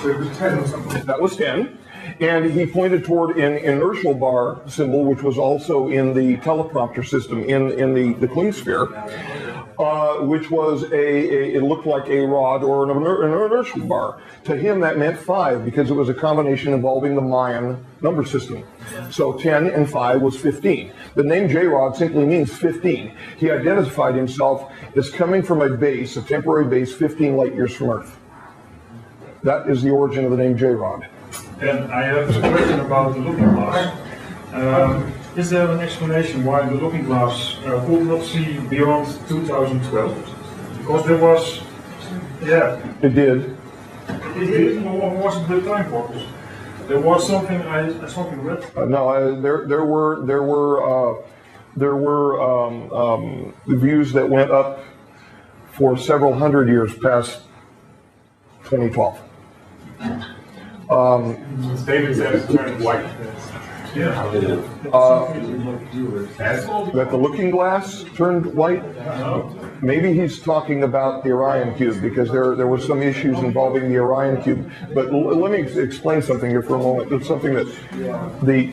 So it was 10 or something. That was 10. And he pointed toward an inertial bar symbol, which was also in the teleprompter system in the Queen sphere, which was it looked like a rod or an inertial bar. To him, that meant 5 because it was a combination involving the Mayan number system. So 10 and 5 was 15. The name J-Rod simply means 15. He identified himself as coming from a base, a temporary base, 15 light years from Earth. That is the origin of the name J-Rod. And I have a question about the looking glass. Is there an explanation why the looking glass could not see beyond 2012? Because there was, It did. It did, or was it the time focus? There was something I something read. No, there were views that went up for several hundred years past 2012. David said it turned white. That the looking glass turned white? Maybe he's talking about the Orion Cube, because there were some issues involving the Orion Cube. But let me explain something here for a moment. It's something that the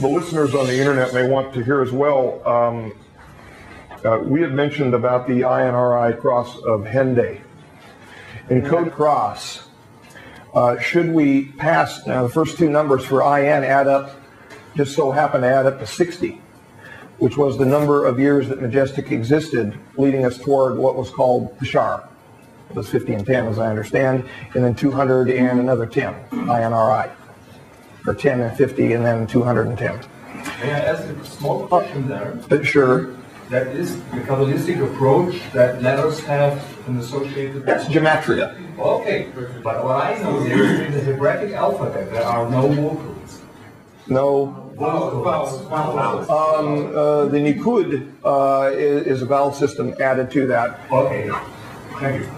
listeners on the internet may want to hear as well. We had mentioned about the INRI cross of Henday. In code cross, should we pass, now the first two numbers for IN add up, just so happen to add up to 60. which was the number of years that Majestic existed, leading us toward what was called the Shar. It was 50 and 10, as I understand, and then 200 and another 10, INRI, or 10 and 50, and then 210. May I ask a small question there? Sure. That is the Kabbalistic approach that letters have an associated... That's gematria. Okay, but what I know is in the Hebraic alphabet there are no vocals. No. Vowels. The Nikud is a vowel system added to that. Okay, thank you.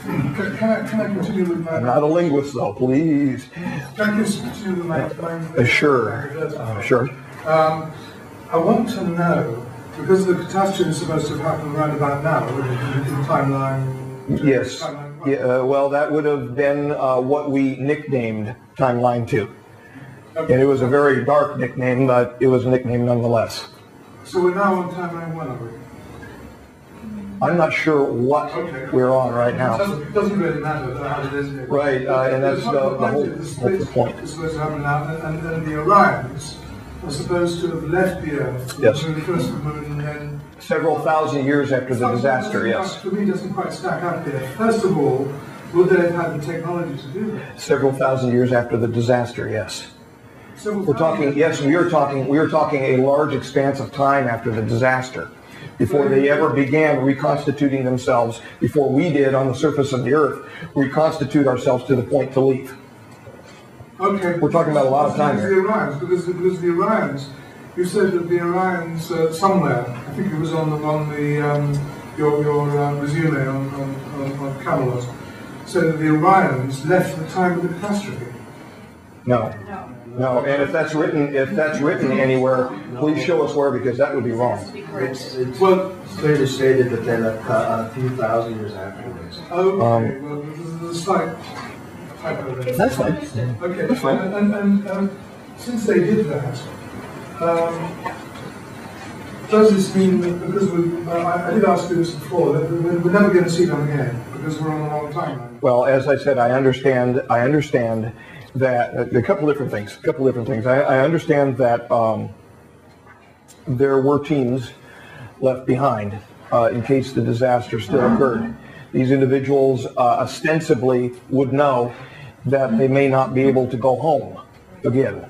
Can I continue with my... I'm not a linguist, though, please. Can I continue with my... Sure. Sure. I want to know, because the catastrophe is supposed to have happened right about now, in timeline... Yes. Yeah, well, that would have been what we nicknamed Timeline 2. Okay. And it was a very dark nickname, but it was a nickname nonetheless. So we're now on timeline 1, are we? I'm not sure what we're on right now. It doesn't really matter how it is. Right, and that's the whole point. It's supposed to happen now, and then the Orions are supposed to have left the Earth. Yes. The first moon, and then... Several thousand years after the disaster, yes. For me, it doesn't quite stack up here. First of all, would they have had the technology to do that? Several thousand years after the disaster, yes. We're talking, yes, we are talking a large expanse of time after the disaster, before they ever began reconstituting themselves, before we did on the surface of the earth, reconstitute ourselves to the point to leave. Okay. We're talking about a lot of time here. The Orions, because the Orions, you said that the Orions somewhere, I think it was on your resume on Camelot, said that the Orions left the time of the catastrophe. No. No, and if that's written anywhere, please show us where, because that would be wrong. It's clearly stated that they left a few thousand years afterwards. Okay, well, there's a slight typo there. That's fine. Okay, that's fine. And since they did that, does this mean that, because I did ask you this before, that we're never going to see them again, because we're on the wrong timeline? Well, as I said, I understand that a couple different things. I understand that there were teams left behind in case the disaster still occurred. These individuals ostensibly would know that they may not be able to go home again.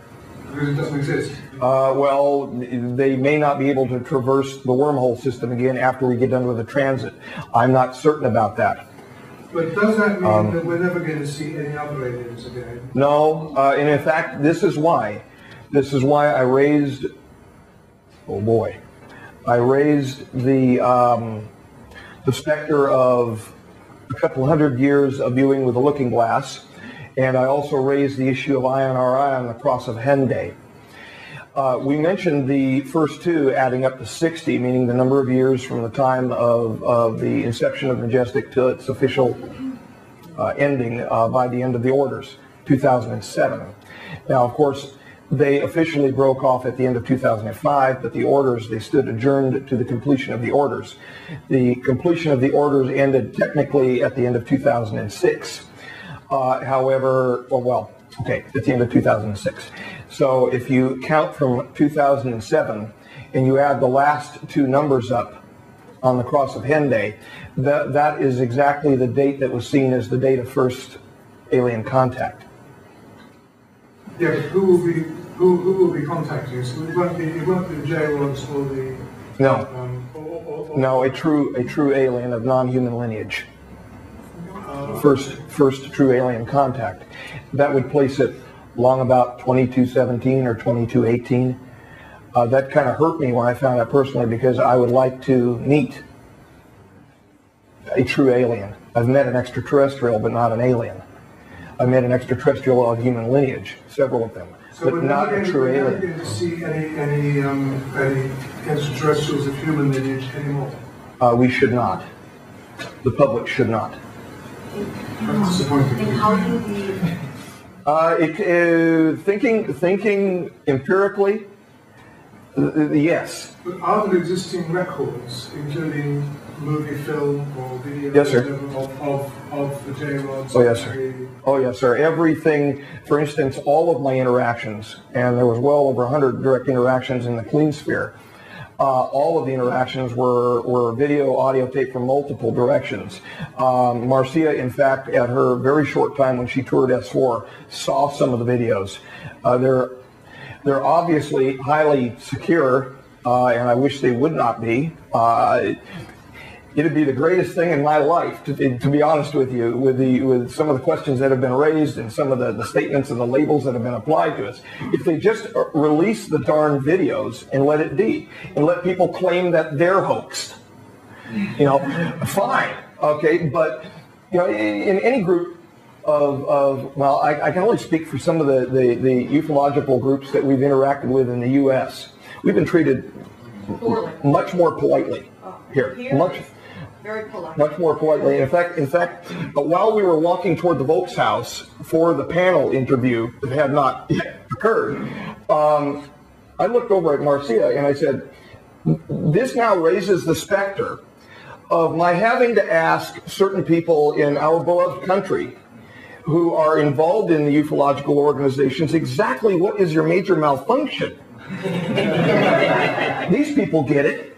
Because it doesn't exist? Well, they may not be able to traverse the wormhole system again after we get done with the transit. I'm not certain about that. But does that mean that we're never going to see any other aliens again? No, and in fact, this is why I raised, I raised the specter of a couple hundred years of viewing with a looking glass, and I also raised the issue of INRI on the cross of Henday. We mentioned the first two adding up to 60, meaning the number of years from the time of the inception of Majestic to its official ending by the end of the orders, 2007. Now, of course, they officially broke off at the end of 2005, but the orders, they stood adjourned to the completion of the orders. The completion of the orders ended technically at the end of 2006. However, at the end of 2006. So if you count from 2007 and you add the last two numbers up on the cross of Henday, that is exactly the date that was seen as the date of first alien contact. Yeah, but who will be contacting us? It won't be the J-Rods or the... No. No, a true alien of non-human lineage. First true alien contact. That would place it long about 2217 or 2218. That kind of hurt me when I found out personally, because I would like to meet a true alien. I've met an extraterrestrial, but not an alien. I met an extraterrestrial of human lineage, several of them, so but not a true alien. We're never going to see any extraterrestrials of human lineage anymore? We should not. The public should not. That's disappointing. And how do you Thinking empirically, yes. But are there existing records, including movie, film, or video Yes, sir. of the J-Rods? Oh, yes, sir. Oh, yes, sir. Everything, for instance, all of my interactions, and there was well over 100 direct interactions in the clean sphere, all of the interactions were video, audio tape from multiple directions. Marcia, in fact, at her very short time when she toured S4, saw some of the videos. They're obviously highly secure, and I wish they would not be. It'd be the greatest thing in my life, to be honest with you, with some of the questions that have been raised and some of the statements and the labels that have been applied to us. If they just release the darn videos and let it be, and let people claim that they're hoaxed, fine, okay, but in any group well, I can only speak for some of the ufological groups that we've interacted with in the U.S. We've been treated much more politely here. Very polite. Much more politely. In fact, while we were walking toward the Volk's house for the panel interview that had not yet occurred, I looked over at Marcia and I said, this now raises the specter of my having to ask certain people in our beloved country who are involved in the ufological organizations exactly what is your major malfunction. These people get it.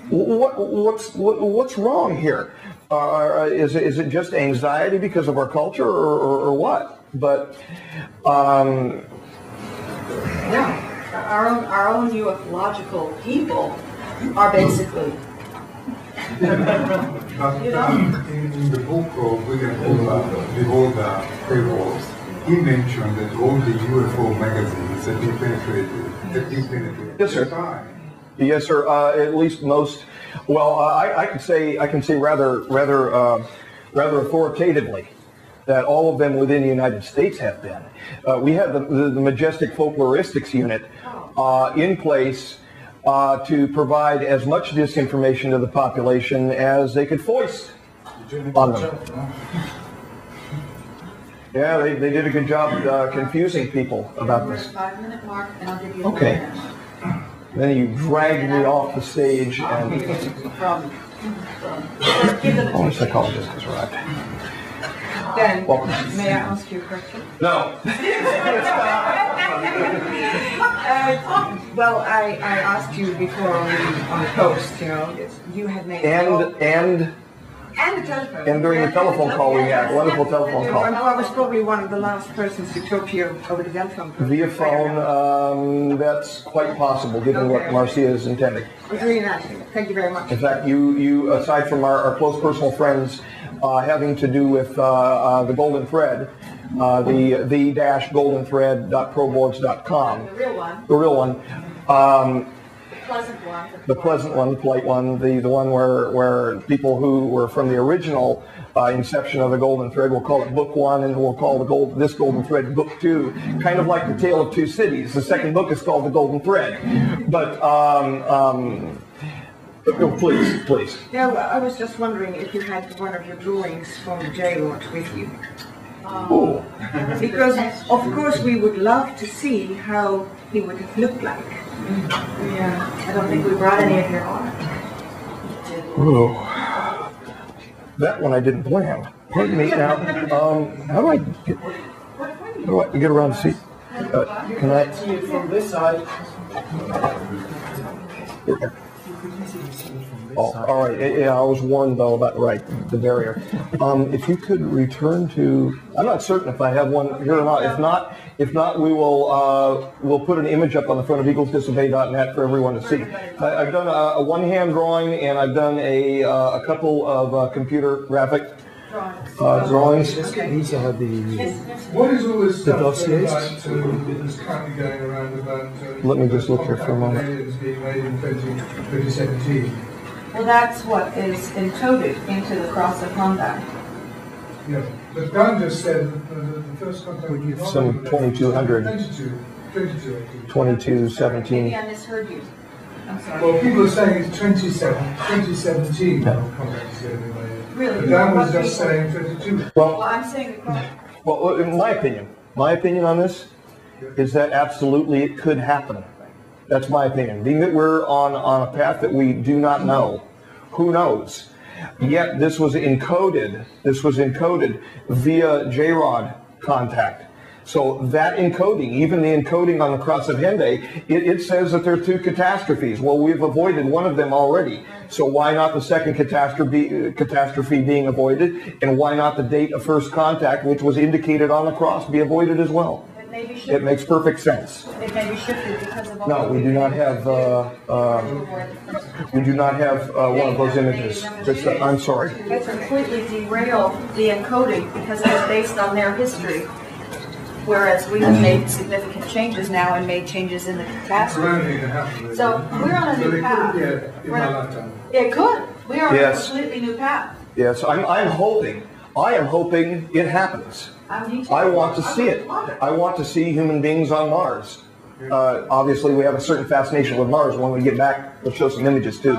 What's wrong here? Is it just anxiety because of our culture, or what? But our own ufological people are basically. In the book of William Beholder Fables, he mentioned that all the UFO magazines have been penetrated. Yes, sir. Yes, sir. At least most. Well, I can say rather authoritatively that all of them within the United States have been. We have the Majestic Folkloristics Unit in place to provide as much disinformation to the population as they could foist on them. Yeah, they did a good job confusing people about this. 5-minute mark, and I'll give you Okay. Then you dragged me off the stage and... Oh, a psychologist has arrived. Dan, may I ask you a question? No. Well, I asked you before on the post, you had made... And the telephone. And during the telephone call we had, wonderful telephone call. I was probably one of the last persons to talk to you over the telephone. Via phone, that's quite possible, given what Marcia is intending. It was really nice. Thank you very much. In fact, you aside from our close personal friends having to do with the Golden Thread, the-goldenthread.proboards.com. The real one. The real one. The pleasant one, the polite one, the one where people who were from the original inception of the Golden Thread will call it Book 1, and we'll call this Golden Thread Book 2, kind of like the Tale of Two Cities. The second book is called the Golden Thread. But please. Yeah, well, I was just wondering if you had one of your drawings from the J-Lord with you. Oh. Because, of course, we would love to see how he would have looked like. Yeah, I don't think we brought any of your art. Oh. That one I didn't plan. Pardon me. Now, how do I get around the seat? Can I see it from this side? Oh, all right. Yeah, I was warned though about the barrier. If you could return to, I'm not certain if I have one here or not. If not, we will we'll put an image up on the front of eaglesdisobey.net for everyone to see. I've done a one-hand drawing, and I've done a couple of computer graphic drawings. These are the What is all this stuff dossiers? that's currently going around about Let me just look here for a moment. aliens being made in 2017? Well, that's what is encoded into the Cross of Honda. Yeah, but Dan just said that the first contact would be Some 2200. 2217. Maybe I misheard you. I'm sorry. Well, people are saying it's 2017 contact is going to be made. Really? But Dan was just saying 22. Well, I'm saying the well, in my opinion on this is that absolutely it could happen. That's my opinion. Being that we're on a path that we do not know, who knows? Yet this was encoded via J-Rod contact. So that encoding, even the encoding on the cross of Henday, it says that there are 2 catastrophes. Well, we've avoided one of them already. So why not the second catastrophe being avoided? And why not the date of first contact, which was indicated on the cross, be avoided as well? It makes perfect sense. It may be shifted because of all. No, we do not have. We do not have one of those images. Krista, I'm sorry. It completely derailed the encoding because it was based on their history. Whereas we have made significant changes now and made changes in the catastrophe. So we're on a new path. It could. We are on a completely new path. Yes, I am hoping it happens. I want to see it. I want to see human beings on Mars. Obviously, we have a certain fascination with Mars. When we get back, we'll show some images too.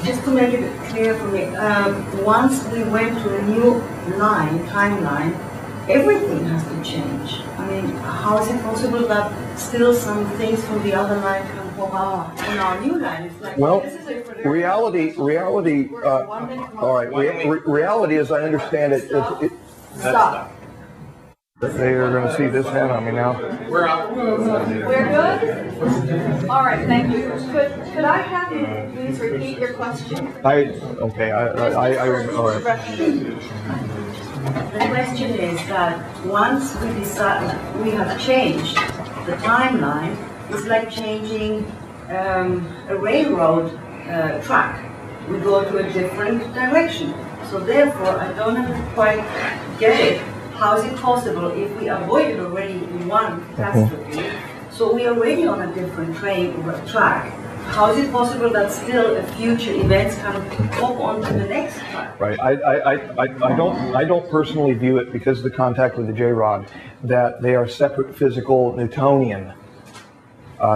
Just to make it clear for me, once we went to a new timeline, everything has to change. I mean, how is it possible that still some things from the other line can pop up on our new line? It's like, well, this is reality, reality as I understand it, Stop. They are going to see this hand on me now. We're out. We're good? All right, thank you. Could I have you please repeat your question? All right. All right. The question is that once we decide we have changed the timeline, it's like changing a railroad track. We go to a different direction. So therefore, I don't quite get it. How is it possible if we avoided already one catastrophe? So we are already on a different track. How is it possible that still future events kind of pop onto the next track? Right. I don't personally view it because of the contact with the J-rod that they are separate physical Newtonian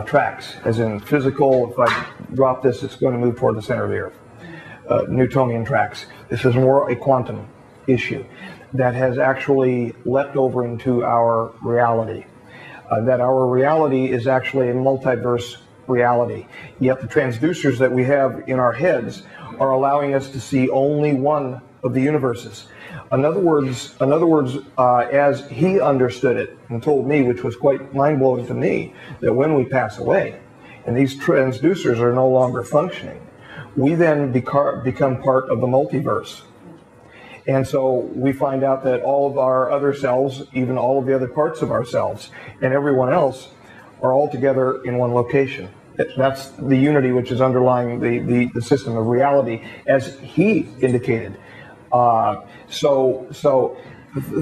tracks. As in physical, if I drop this, it's going to move toward the center of the Earth. Newtonian tracks. This is more a quantum issue that has actually leapt over into our reality. That our reality is actually a multiverse reality. Yet the transducers that we have in our heads are allowing us to see only one of the universes. In other words, as he understood it and told me, which was quite mind-blowing to me, that when we pass away and these transducers are no longer functioning, we then become part of the multiverse. And so we find out that all of our other selves, even all of the other parts of ourselves, and everyone else are all together in one location. That's the unity which is underlying the system of reality, as he indicated. So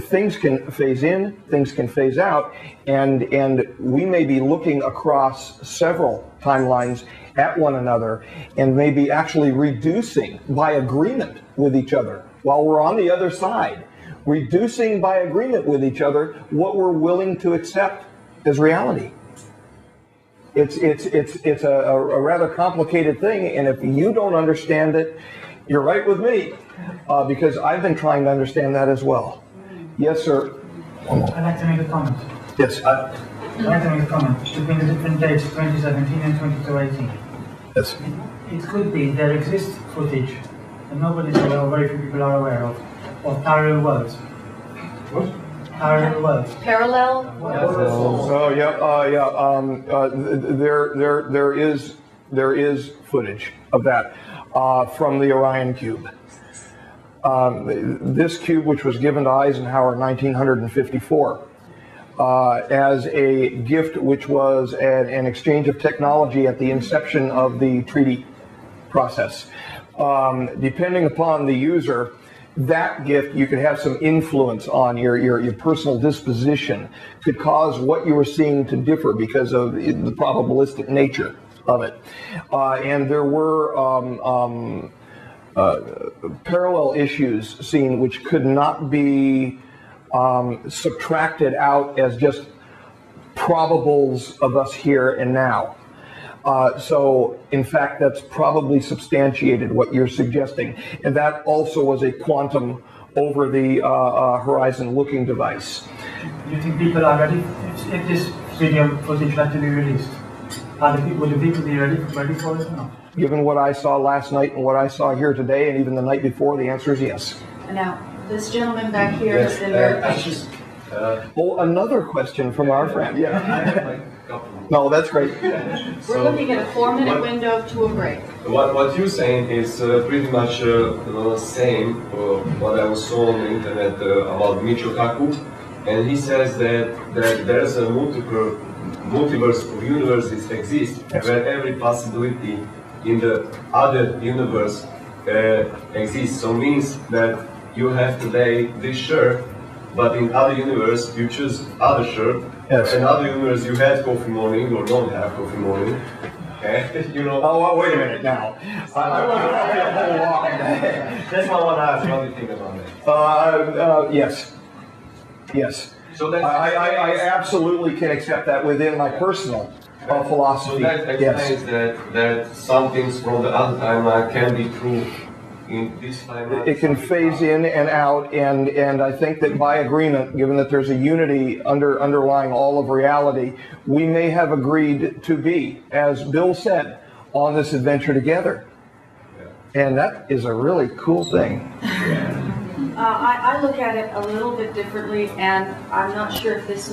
things can phase in, things can phase out, and we may be looking across several timelines at one another and maybe actually reducing by agreement with each other while we're on the other side, reducing by agreement with each other what we're willing to accept as reality. It's a rather complicated thing, and if you don't understand it, you're right with me, because I've been trying to understand that as well. Yes, sir. I'd like to make a comment. Yes. I'd like to make a comment between the different dates, 2017 and 2018. Yes. It could be there exists footage, and nobody's aware, or very few people are aware of parallel worlds. What? Parallel worlds. Parallel? Oh yeah. There is footage of that from the Orion cube. This cube, which was given to Eisenhower in 1954 as a gift, which was an exchange of technology at the inception of the treaty process. Depending upon the user, that gift, you could have some influence on your personal disposition, could cause what you were seeing to differ because of the probabilistic nature of it. And there were parallel issues seen which could not be subtracted out as just probables of us here and now. So, in fact, that's probably substantiated what you're suggesting. And that also was a quantum over the horizon looking device. Do you think people are ready if this video footage had to be released? Would the people be ready for it or not? Given what I saw last night and what I saw here today and even the night before, the answer is yes. Now, this gentleman back here has been very patient. Oh, another question from our friend. Yeah. No, that's great. We're looking at a 4-minute window to a break. What you're saying is pretty much same what I was saw on the internet about Michio Kaku, and he says that there's a multiverse of universes exist, where every possibility in the other universe exists. So means that you have today this shirt, but in other universe you choose other shirt. Yes. In other universe you had coffee morning or don't have coffee morning. Okay? You know. Oh, well, wait a minute now. I wasn't up here a whole lot. That's what I want to ask. What do you think about that? Yes. Yes. So that I absolutely can accept that within my personal philosophy. So that explains that some things from the other timeline can be true in this timeline. It can phase in and out, and I think that by agreement, given that there's a unity underlying all of reality, we may have agreed to be, as Bill said, on this adventure together. And that is a really cool thing. I look at it a little bit differently, and I'm not sure if this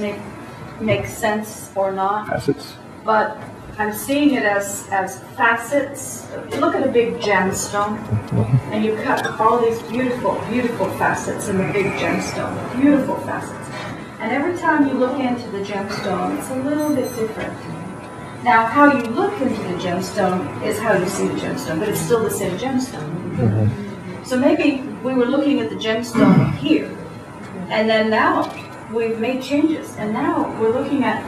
makes sense or not. Facets. But I'm seeing it as facets. Look at a big gemstone, and you cut all these beautiful, beautiful facets in the big gemstone. Beautiful facets. And every time you look into the gemstone, it's a little bit different. Now, how you look into the gemstone is how you see the gemstone, but it's still the same gemstone. So maybe we were looking at the gemstone here, and then now we've made changes, and now we're looking at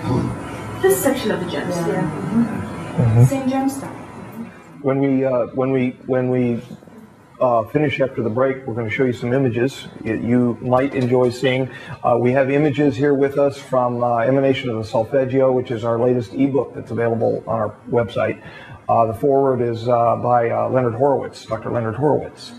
this section of the gemstone. Same gemstone. When we finish after the break, we're going to show you some images you might enjoy seeing. We have images here with us from Emanation of the Solfeggio, which is our latest ebook that's available on our website. The foreword is by Leonard Horowitz, Dr. Leonard Horowitz.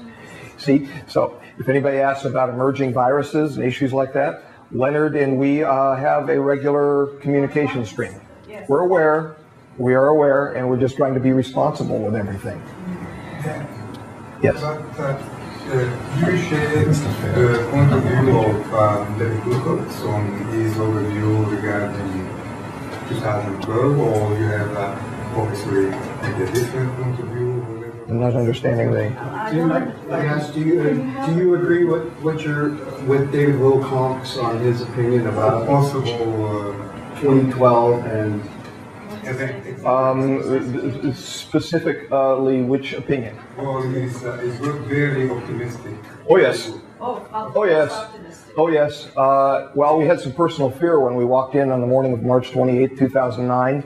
See, so if anybody asks about emerging viruses and issues like that, Leonard and we have a regular communication stream. We're aware, we are aware, and we're just trying to be responsible with everything. Yes. Do you share the point of view of David Wilcox on his overview regarding 2012, or you have obviously a different point of view? I'm not understanding the. I asked, do you agree with David Wilcox on his opinion about possible 2012 and specifically which opinion? Well, he's very optimistic. Oh yes. Oh yes. Oh yes. Well, we had some personal fear when we walked in on the morning of March 28, 2009,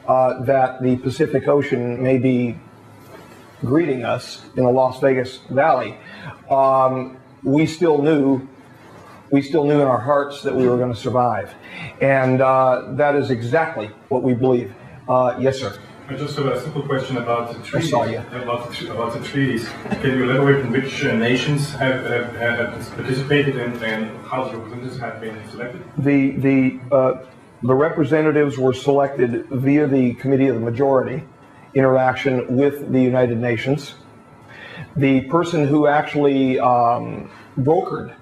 that the Pacific Ocean may be greeting us in the Las Vegas Valley. We still knew in our hearts that we were going to survive, and that is exactly what we believe. Yes, sir. I just have a simple question about the treaties. I saw you. About the treaties. Can you elaborate on which nations have participated and how the representatives have been selected? The representatives were selected via the Committee of the Majority interaction with the United Nations. The person who actually brokered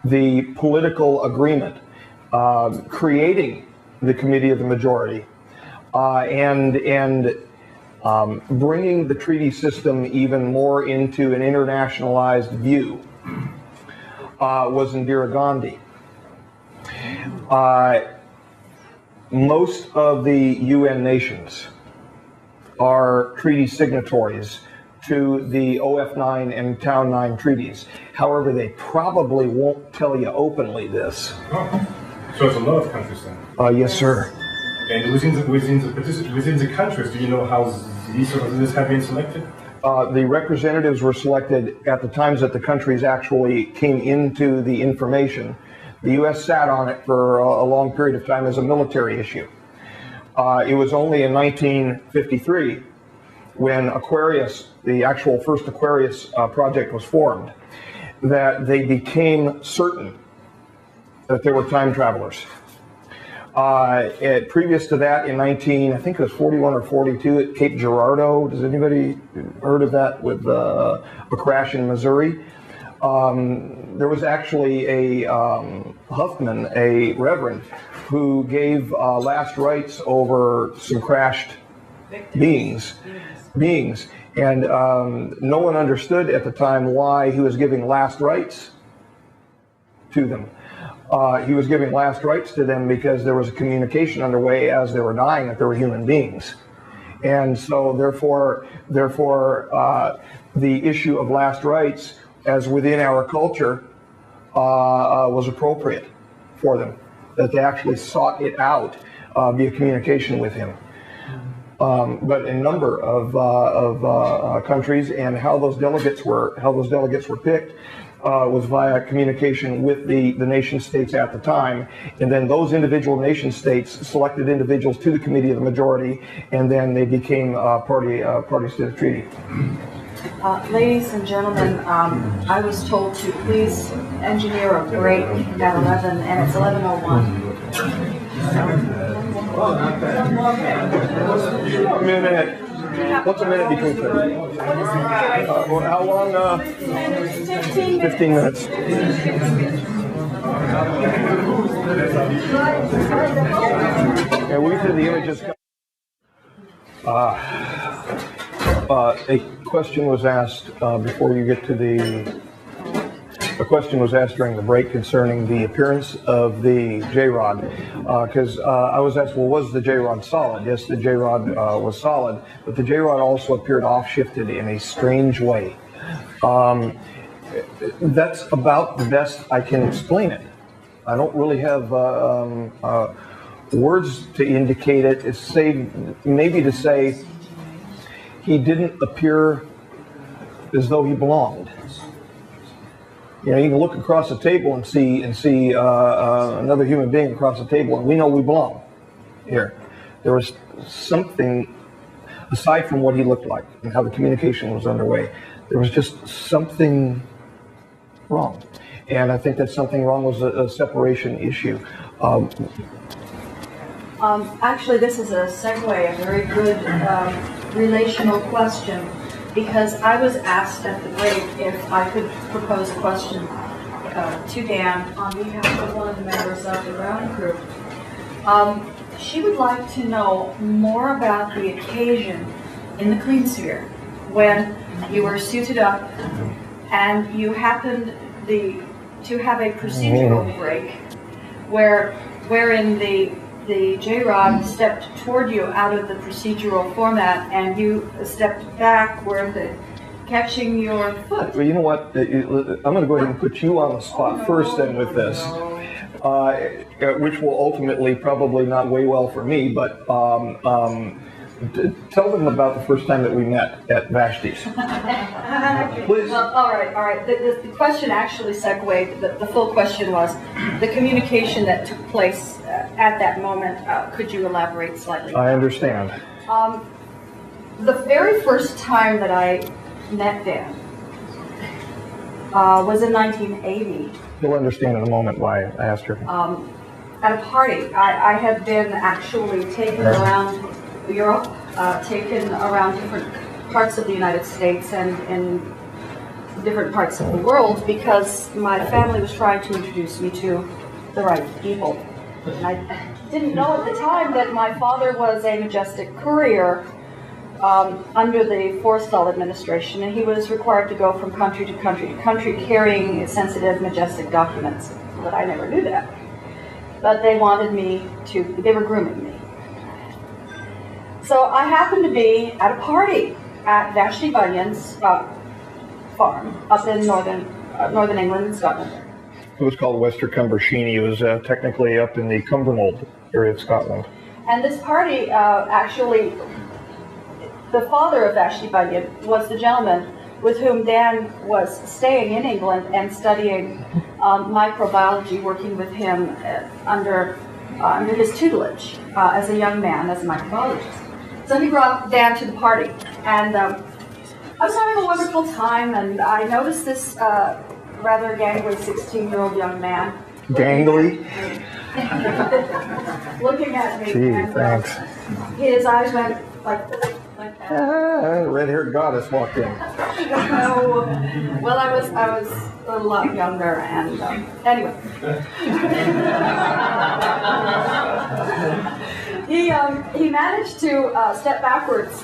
the political agreement creating the Committee of the Majority and bringing the treaty system even more into an internationalized view was Indira Gandhi. Most of the UN nations are treaty signatories to the OF9 and Town 9 treaties. However, they probably won't tell you openly this. Oh. So it's a lot of countries then? Yes, sir. And within the countries, do you know how these representatives have been selected? The representatives were selected at the times that the countries actually came into the information. The U.S. sat on it for a long period of time as a military issue. It was only in 1953 when Aquarius, the actual first Aquarius project was formed, that they became certain that there were time travelers. Previous to that, in I think it was 41 or 42 at Cape Girardeau. Does anybody heard of that with a crash in Missouri? There was actually a Huffman, a reverend, who gave last rites over some crashed beings, and no one understood at the time why he was giving last rites to them. He was giving last rites to them because there was a communication underway as they were dying that they were human beings. And so therefore, the issue of last rites as within our culture was appropriate for them, that they actually sought it out via communication with him. But in a number of countries, and how those delegates were picked was via communication with the nation states at the time, and then those individual nation states selected individuals to the committee of the majority, and then they became parties to the treaty. Ladies and gentlemen, I was told to please engineer a break at 11, and it's 11:01. A minute. What's a minute between things? How long? 15 minutes. Yeah, we said the images. A question was asked before you get to the. A question was asked during the break concerning the appearance of the J-Rod, because I was asked, well, was the J-Rod solid? Yes, the J-Rod was solid, but the J-Rod also appeared off-shifted in a strange way. That's about the best I can explain it. I don't really have words to indicate it. It's maybe to say he didn't appear as though he belonged. You know, you can look across the table and see another human being across the table, and we know we belong here. There was something, aside from what he looked like and how the communication was underway, there was just something wrong. And I think that something wrong was a separation issue. Actually, this is a segue, a very good relational question, because I was asked at the break if I could propose a question to Dan on behalf of one of the members of the ground crew. She would like to know more about the occasion in the clean sphere when you were suited up and you happened to have a procedural break wherein the J-Rod stepped toward you out of the procedural format, and you stepped backward, catching your foot. Well, you know what? I'm going to go ahead and put you on the spot first then with this, which will ultimately probably not weigh well for me, but tell them about the first time that we met at Vashti's. Please. Well, all right. The question actually segued. The full question was the communication that took place at that moment. Could you elaborate slightly? I understand. The very first time that I met Dan was in 1980. You'll understand in a moment why I asked her. At a party. I had been actually taken around Europe, taken around different parts of the United States and in different parts of the world because my family was trying to introduce me to the right people. And I didn't know at the time that my father was a majestic courier under the Forrestal administration, and he was required to go from country to country to country carrying sensitive, majestic documents. But I never knew that. But they wanted me to, they were grooming me. So I happened to be at a party at Vashti Bunyan's farm up in northern England and Scotland. It was called Wester Cumbersheen. It was technically up in the Cumbernauld area of Scotland. And this party, actually, the father of Vashti Bunyan was the gentleman with whom Dan was staying in England and studying microbiology, working with him under his tutelage as a young man, as a microbiologist. So he brought Dan to the party, and I was having a wonderful time, and I noticed this rather gangly 16-year-old young man. Gangly? Looking at me. Gee, thanks. His eyes went like like that. Red-haired goddess walked in. No. Well, I was a lot younger, and anyway. He managed to step backwards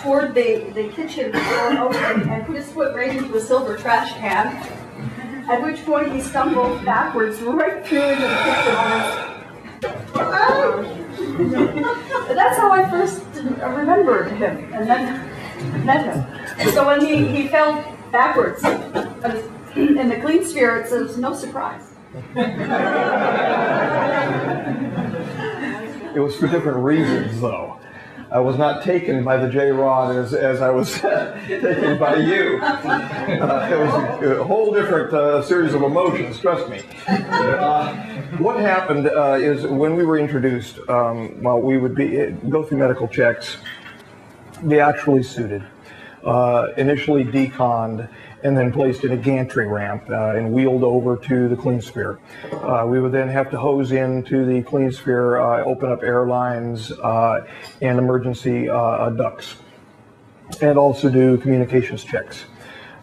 toward the kitchen door open and put his foot right into the silver trash can. At which point he stumbled backwards right through into the kitchen. That's how I first remembered him and then met him. So when he fell backwards in the clean sphere, it was no surprise. It was for different reasons, though. I was not taken by the J-Rod as I was taken by you. It was a whole different series of emotions, trust me. What happened is when we were introduced, while we would go through medical checks, they actually suited. Initially deconned and then placed in a gantry ramp and wheeled over to the clean sphere. We would then have to hose into the clean sphere, open up air lines and emergency ducts, and also do communications checks.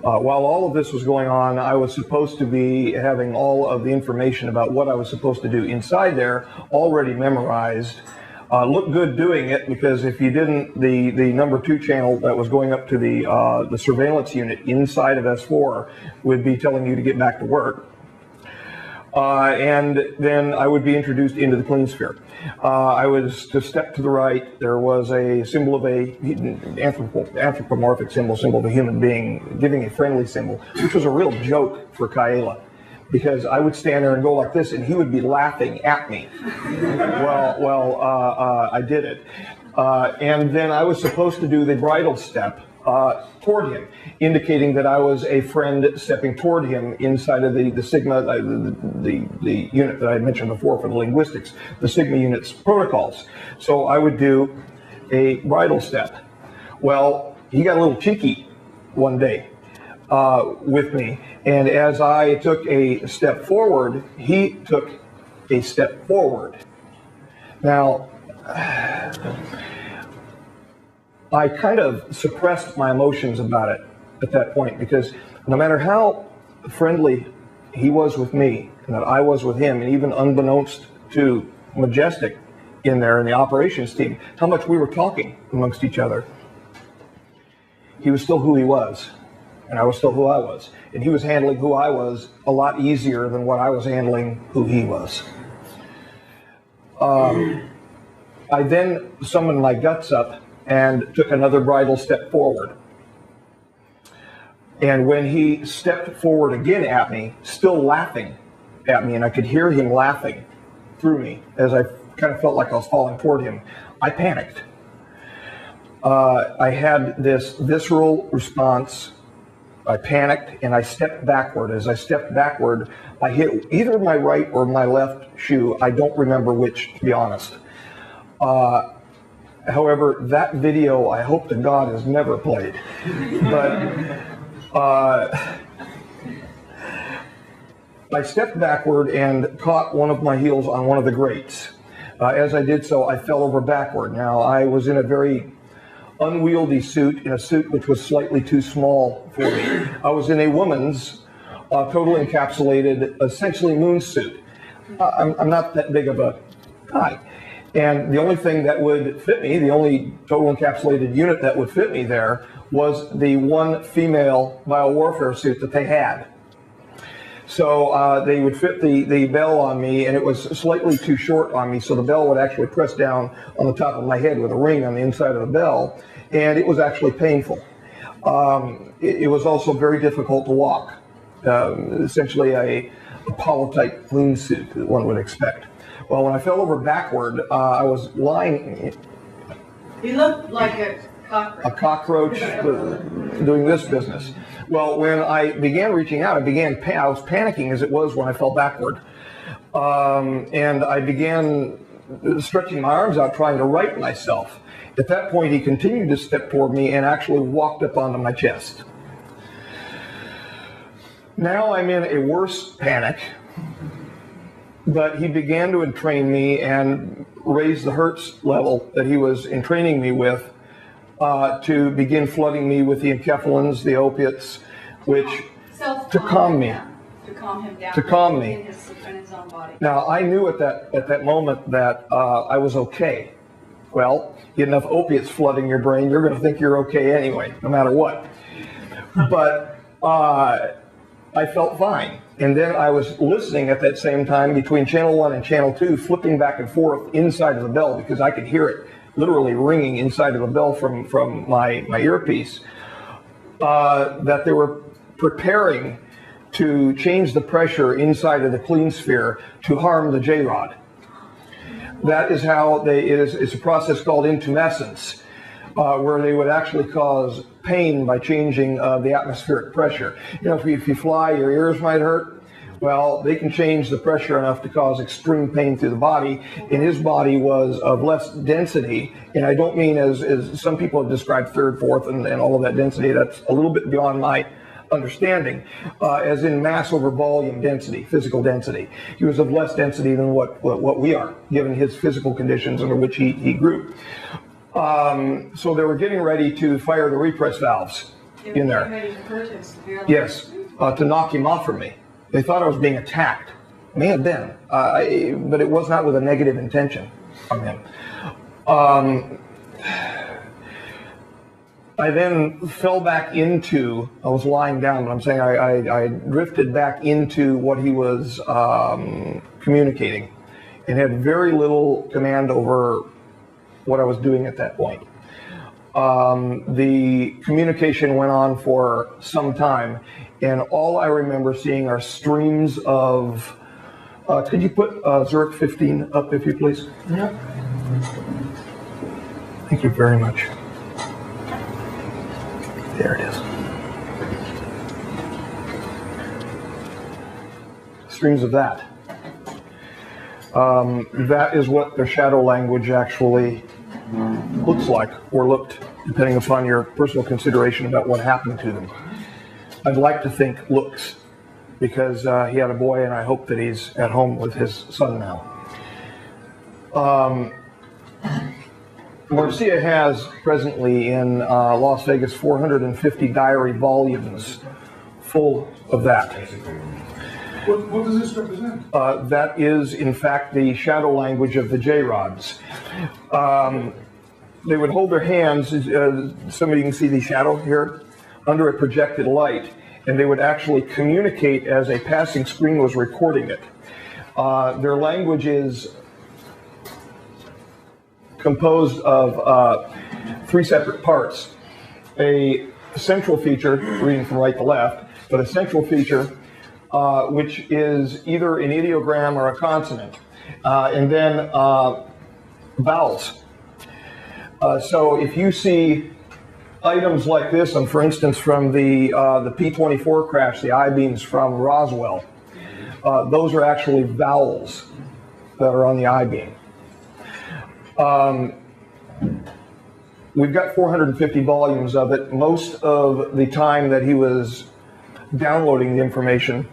While all of this was going on, I was supposed to be having all of the information about what I was supposed to do inside there already memorized. Looked good doing it, because if you didn't, the number 2 channel that was going up to the surveillance unit inside of S4 would be telling you to get back to work. And then I would be introduced into the clean sphere. I was to step to the right. There was a symbol of a anthropomorphic symbol of a human being giving a friendly symbol, which was a real joke for Kaela, because I would stand there and go like this, and he would be laughing at me. I did it. And then I was supposed to do the bridal step toward him, indicating that I was a friend stepping toward him inside of the Sigma, the unit that I mentioned before for the linguistics, the Sigma unit's protocols. So I would do a bridal step. Well, he got a little cheeky one day with me, and as I took a step forward, he took a step forward. Now, I kind of suppressed my emotions about it at that point, because no matter how friendly he was with me and that I was with him, and even unbeknownst to Majestic in there in the operations team, how much we were talking amongst each other, he was still who he was, and I was still who I was. And he was handling who I was a lot easier than what I was handling who he was. I then summoned my guts up and took another bridal step forward. And when he stepped forward again at me, still laughing at me, and I could hear him laughing through me as I kind of felt like I was falling toward him, I panicked. I had this visceral response. I panicked and I stepped backward. As I stepped backward, I hit either my right or my left shoe. I don't remember which, to be honest. However, that video, I hope to God, is never played. But I stepped backward and caught one of my heels on one of the grates. As I did so, I fell over backward. Now, I was in a very unwieldy suit, in a suit which was slightly too small for me. I was in a woman's totally encapsulated, essentially moon suit. I'm not that big of a guy. And the only thing that would fit me, the only total encapsulated unit that would fit me there, was the one female biowarfare suit that they had. So they would fit the bell on me, and it was slightly too short on me, so the bell would actually press down on the top of my head with a ring on the inside of the bell, and it was actually painful. It was also very difficult to walk, essentially a Apollo-type moon suit that one would expect. Well, when I fell over backward, I was lying. You looked like a cockroach. A cockroach doing this business. Well, when I began reaching out, I was panicking as it was when I fell backward. And I began stretching my arms out, trying to right myself. At that point, he continued to step toward me and actually walked up onto my chest. Now I'm in a worse panic. But he began to entrain me and raise the hertz level that he was entraining me with to begin flooding me with the enkephalins, the opiates, which to calm me. To calm him down. To calm me. In his own body. Now, I knew at that moment that I was okay. Well, you get enough opiates flooding your brain, you're going to think you're okay anyway, no matter what. But I felt fine. And then I was listening at that same time between channel 1 and channel 2, flipping back and forth inside of the bell because I could hear it literally ringing inside of the bell from my earpiece, that they were preparing to change the pressure inside of the clean sphere to harm the J-rod. That is how it's a process called intumescence, where they would actually cause pain by changing the atmospheric pressure. You know, if you fly, your ears might hurt. Well, they can change the pressure enough to cause extreme pain through the body, and his body was of less density, and I don't mean as some people have described third, fourth, and all of that density. That's a little bit beyond my understanding, as in mass over volume density, physical density. He was of less density than what we are, given his physical conditions under which he grew. So they were getting ready to fire the repress valves in there. Ready to hurt him severely. Yes, to knock him off from me. They thought I was being attacked. May have been, but it was not with a negative intention from him. I then fell back into, I was lying down, but I'm saying I drifted back into what he was communicating and had very little command over what I was doing at that point. The communication went on for some time, and all I remember seeing are streams of, could you put Zurich 15 up, if you please? Yeah. Thank you very much. There it is. Streams of that. That is what their shadow language actually looks like, or looked, depending upon your personal consideration about what happened to them. I'd like to think looks, because he had a boy, and I hope that he's at home with his son now. Marcia has presently in Las Vegas 450 diary volumes full of that. What does this represent? That is, in fact, the shadow language of the J-rods. They would hold their hands, some of you can see the shadow here, under a projected light, and they would actually communicate as a passing screen was recording it. Their language is composed of 3 separate parts. A central feature, reading from right to left, but a central feature which is either an ideogram or a consonant, and then vowels. So if you see items like this, and for instance from the P-24 crash, the I-beams from Roswell, those are actually vowels that are on the I-beam. We've got 450 volumes of it. Most of the time that he was downloading the information,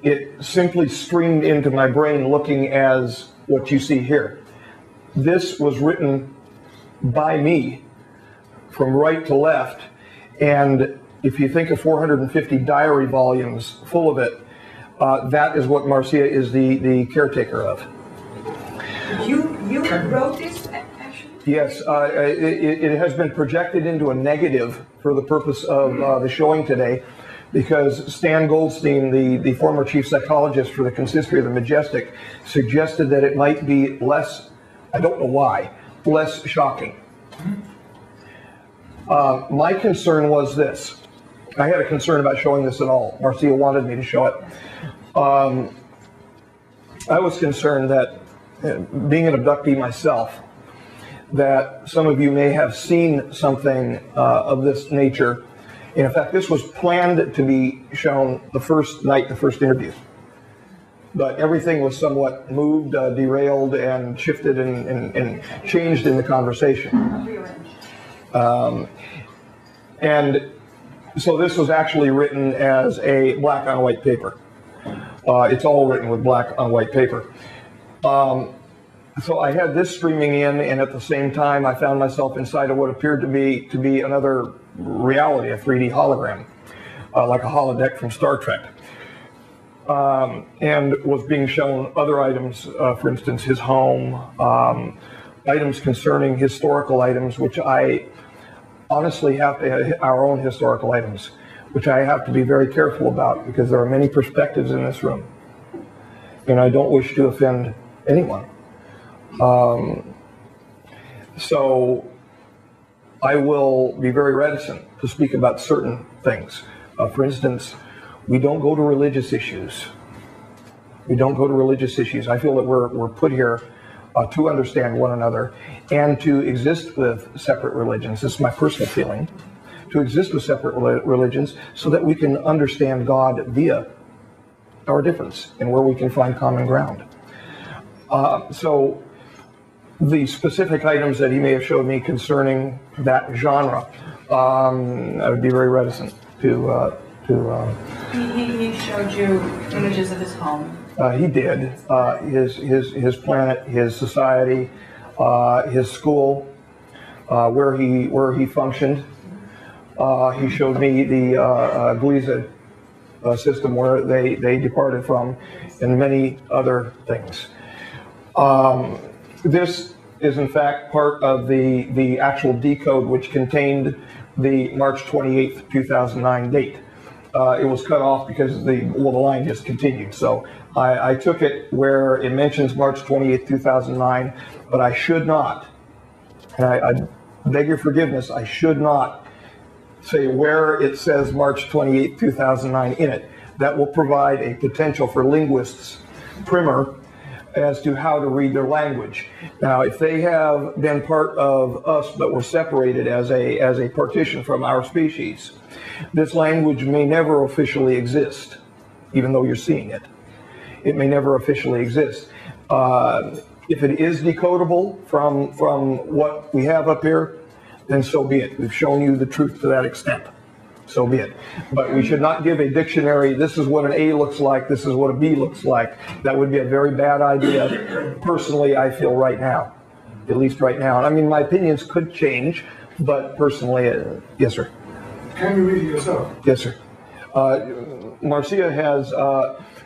it simply streamed into my brain looking as what you see here. This was written by me from right to left, and if you think of 450 diary volumes full of it, that is what Marcia is the caretaker of. You wrote this, actually? Yes, it has been projected into a negative for the purpose of the showing today, because Stan Goldstein, the former chief psychologist for the Consistory of the Majestic, suggested that it might be less, I don't know why, less shocking. My concern was this. I had a concern about showing this at all. Marcia wanted me to show it. I was concerned that, being an abductee myself, that some of you may have seen something of this nature. In fact, this was planned to be shown the first night, the first interview. But everything was somewhat moved, derailed, and shifted and changed in the conversation. And so this was actually written as a black on white paper. It's all written with black on white paper. So I had this streaming in, and at the same time, I found myself inside of what appeared to be another reality, a 3D hologram, like a holodeck from Star Trek, and was being shown other items, for instance, his home, items concerning historical items, which I honestly have to, our own historical items, which I have to be very careful about because there are many perspectives in this room, and I don't wish to offend anyone. So I will be very reticent to speak about certain things. For instance, we don't go to religious issues. We don't go to religious issues. I feel that we're put here to understand one another and to exist with separate religions. This is my personal feeling. To exist with separate religions so that we can understand God via our difference and where we can find common ground. So the specific items that he may have showed me concerning that genre, I would be very reticent to. He showed you images of his home. He did. His planet, his society, his school, where he functioned. He showed me the Gliese system where they departed from, and many other things. This is in fact part of the actual decode which contained the March 28th, 2009 date. It was cut off because the line just continued. So I took it where it mentions March 28th, 2009, but I should not, and I beg your forgiveness, I should not say where it says March 28th, 2009 in it. That will provide a potential for linguists' primer as to how to read their language. Now, if they have been part of us but were separated as a partition from our species, this language may never officially exist, even though you're seeing it. It may never officially exist. If it is decodable from what we have up here, then so be it. We've shown you the truth to that extent. So be it. But we should not give a dictionary, this is what an A looks like, this is what a B looks like. That would be a very bad idea, personally, I feel right now. At least right now. I mean, my opinions could change, but personally, yes, sir. Can you read it yourself? Yes, sir. Marcia has,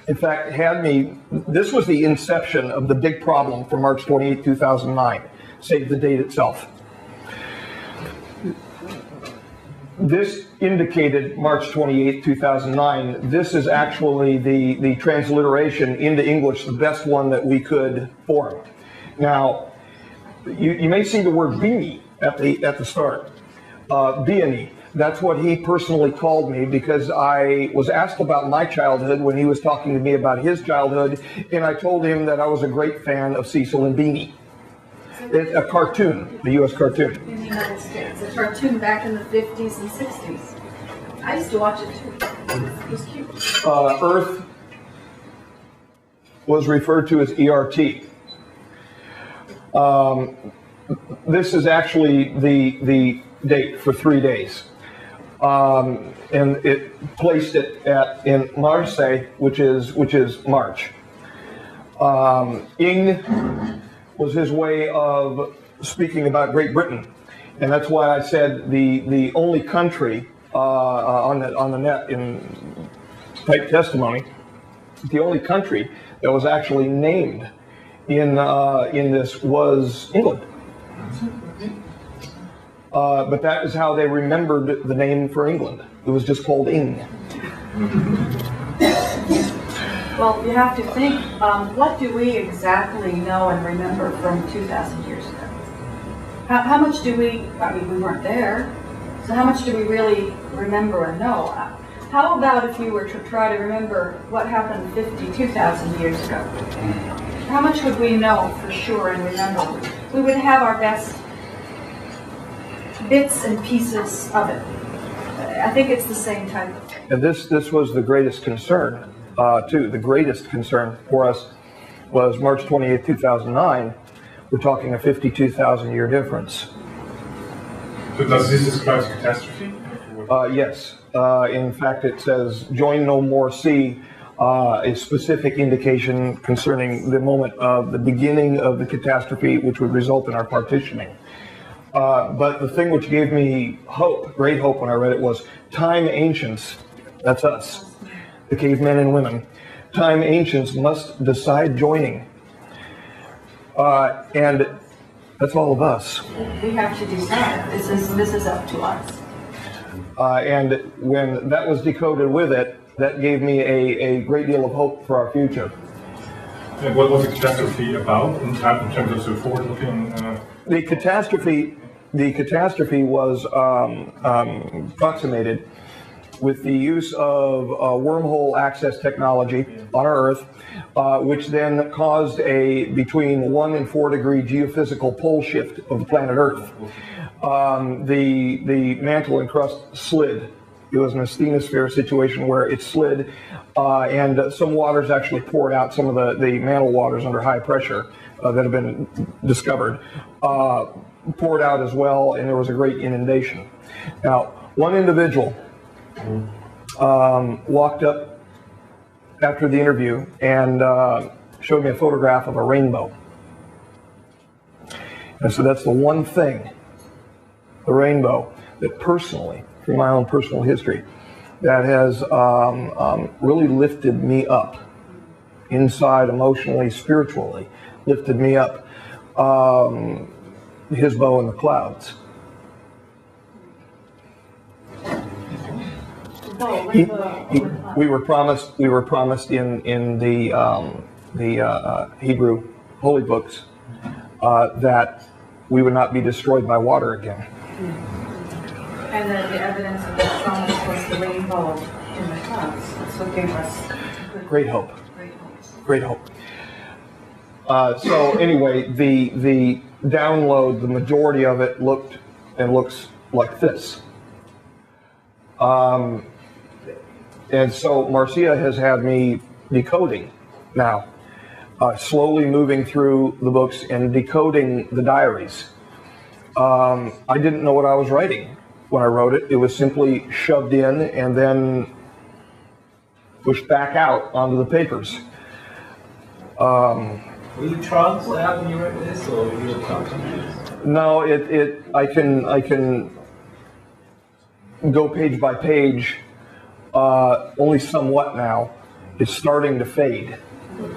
in fact, had me, this was the inception of the big problem for March 28, 2009, save the date itself. This indicated March 28, 2009. This is actually the transliteration into English, the best one that we could form. Now, you may see the word beanie at the start. Beanie. That's what he personally called me because I was asked about my childhood when he was talking to me about his childhood, and I told him that I was a great fan of Cecil and Beanie. It's a cartoon, the U.S. cartoon. In the United States, a cartoon back in the 50s and 60s. I used to watch it too. It was cute. Earth was referred to as ERT. This is actually the date for 3 days. And it placed it in Marci, which is March. Ing was his way of speaking about Great Britain, and that's why I said the only country on the net in type testimony, the only country that was actually named in this was England. But that is how they remembered the name for England. It was just called Ing. Well, you have to think, what do we exactly know and remember from 2,000 years ago? How much do we, I mean, we weren't there, so how much do we really remember and know? How about if you were to try to remember what happened 52,000 years ago? How much would we know for sure and remember? We would have our best bits and pieces of it. I think it's the same type of thing. And this was the greatest concern. Too. The greatest concern for us was March 28, 2009. We're talking a 52,000 year difference. So does this describe catastrophe? Yes. In fact, it says, join no more sea. a specific indication concerning the moment of the beginning of the catastrophe, which would result in our partitioning. But the thing which gave me hope, great hope when I read it, was time ancients, that's us, the cavemen and women, time ancients must decide joining. And that's all of us. We have to decide. This is up to us. And when that was decoded with it, that gave me a great deal of hope for our future. And what was the catastrophe about in terms of forward-looking? The catastrophe was approximated with the use of wormhole access technology on our Earth, which then caused a between 1 and 4 degree geophysical pole shift of the planet Earth. The mantle and crust slid. It was an asthenosphere situation where it slid, and some waters actually poured out, some of the mantle waters under high pressure that have been discovered, poured out as well, and there was a great inundation. Now, one individual walked up after the interview and showed me a photograph of a rainbow. And so that's the one thing, the rainbow, that personally, from my own personal history, that has really lifted me up inside, emotionally, spiritually, lifted me up. His bow in the clouds. We were promised in the Hebrew holy books that we would not be destroyed by water again. And that the evidence of that promise was the rainbow in the clouds. That's what gave us great hope. Great hope. So anyway, the download, the majority of it looked and looks like this. And so Marcia has had me decoding now, slowly moving through the books and decoding the diaries. I didn't know what I was writing when I wrote it. It was simply shoved in and then pushed back out onto the papers. Were you translating when you wrote this, or were you talking? No, I can go page by page, only somewhat now. It's starting to fade.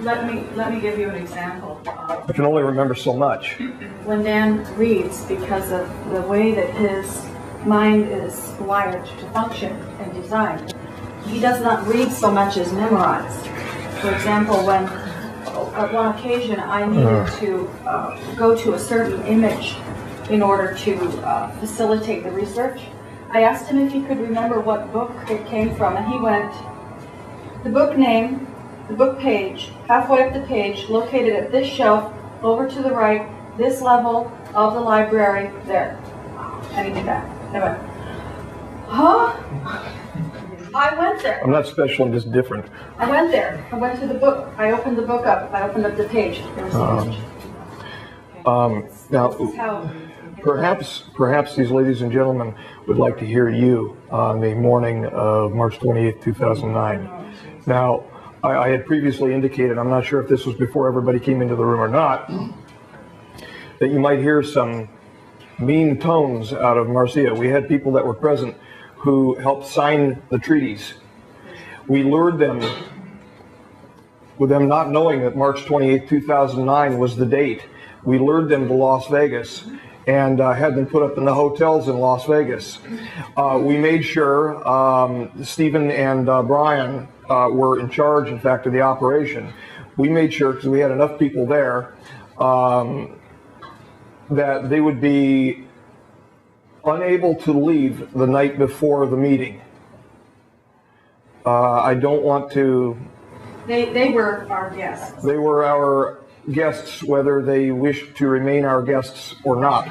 Let me give you an example. I can only remember so much. When Dan reads, because of the way that his mind is wired to function and design, he does not read so much as memorize. For example, when at one occasion I needed to go to a certain image in order to facilitate the research, I asked him if he could remember what book it came from, and he went, the book name, the book page, halfway up the page, located at this shelf, over to the right, this level of the library, there. And he did that. I went, huh? I went there. I'm not special, I'm just different. I went there. I went to the book. I opened the book up. I opened up the page. There was the image. Now, perhaps these ladies and gentlemen would like to hear you on the morning of March 28th, 2009. Now, I had previously indicated, I'm not sure if this was before everybody came into the room or not, that you might hear some mean tones out of Marcia. We had people that were present who helped sign the treaties. We lured them, with them not knowing that March 28, 2009 was the date. We lured them to Las Vegas and had them put up in the hotels in Las Vegas. We made sure Stephen and Brian were in charge, in fact, of the operation. We made sure, because we had enough people there, that they would be unable to leave the night before the meeting. I don't want to... They were our guests. They were our guests, whether they wished to remain our guests or not.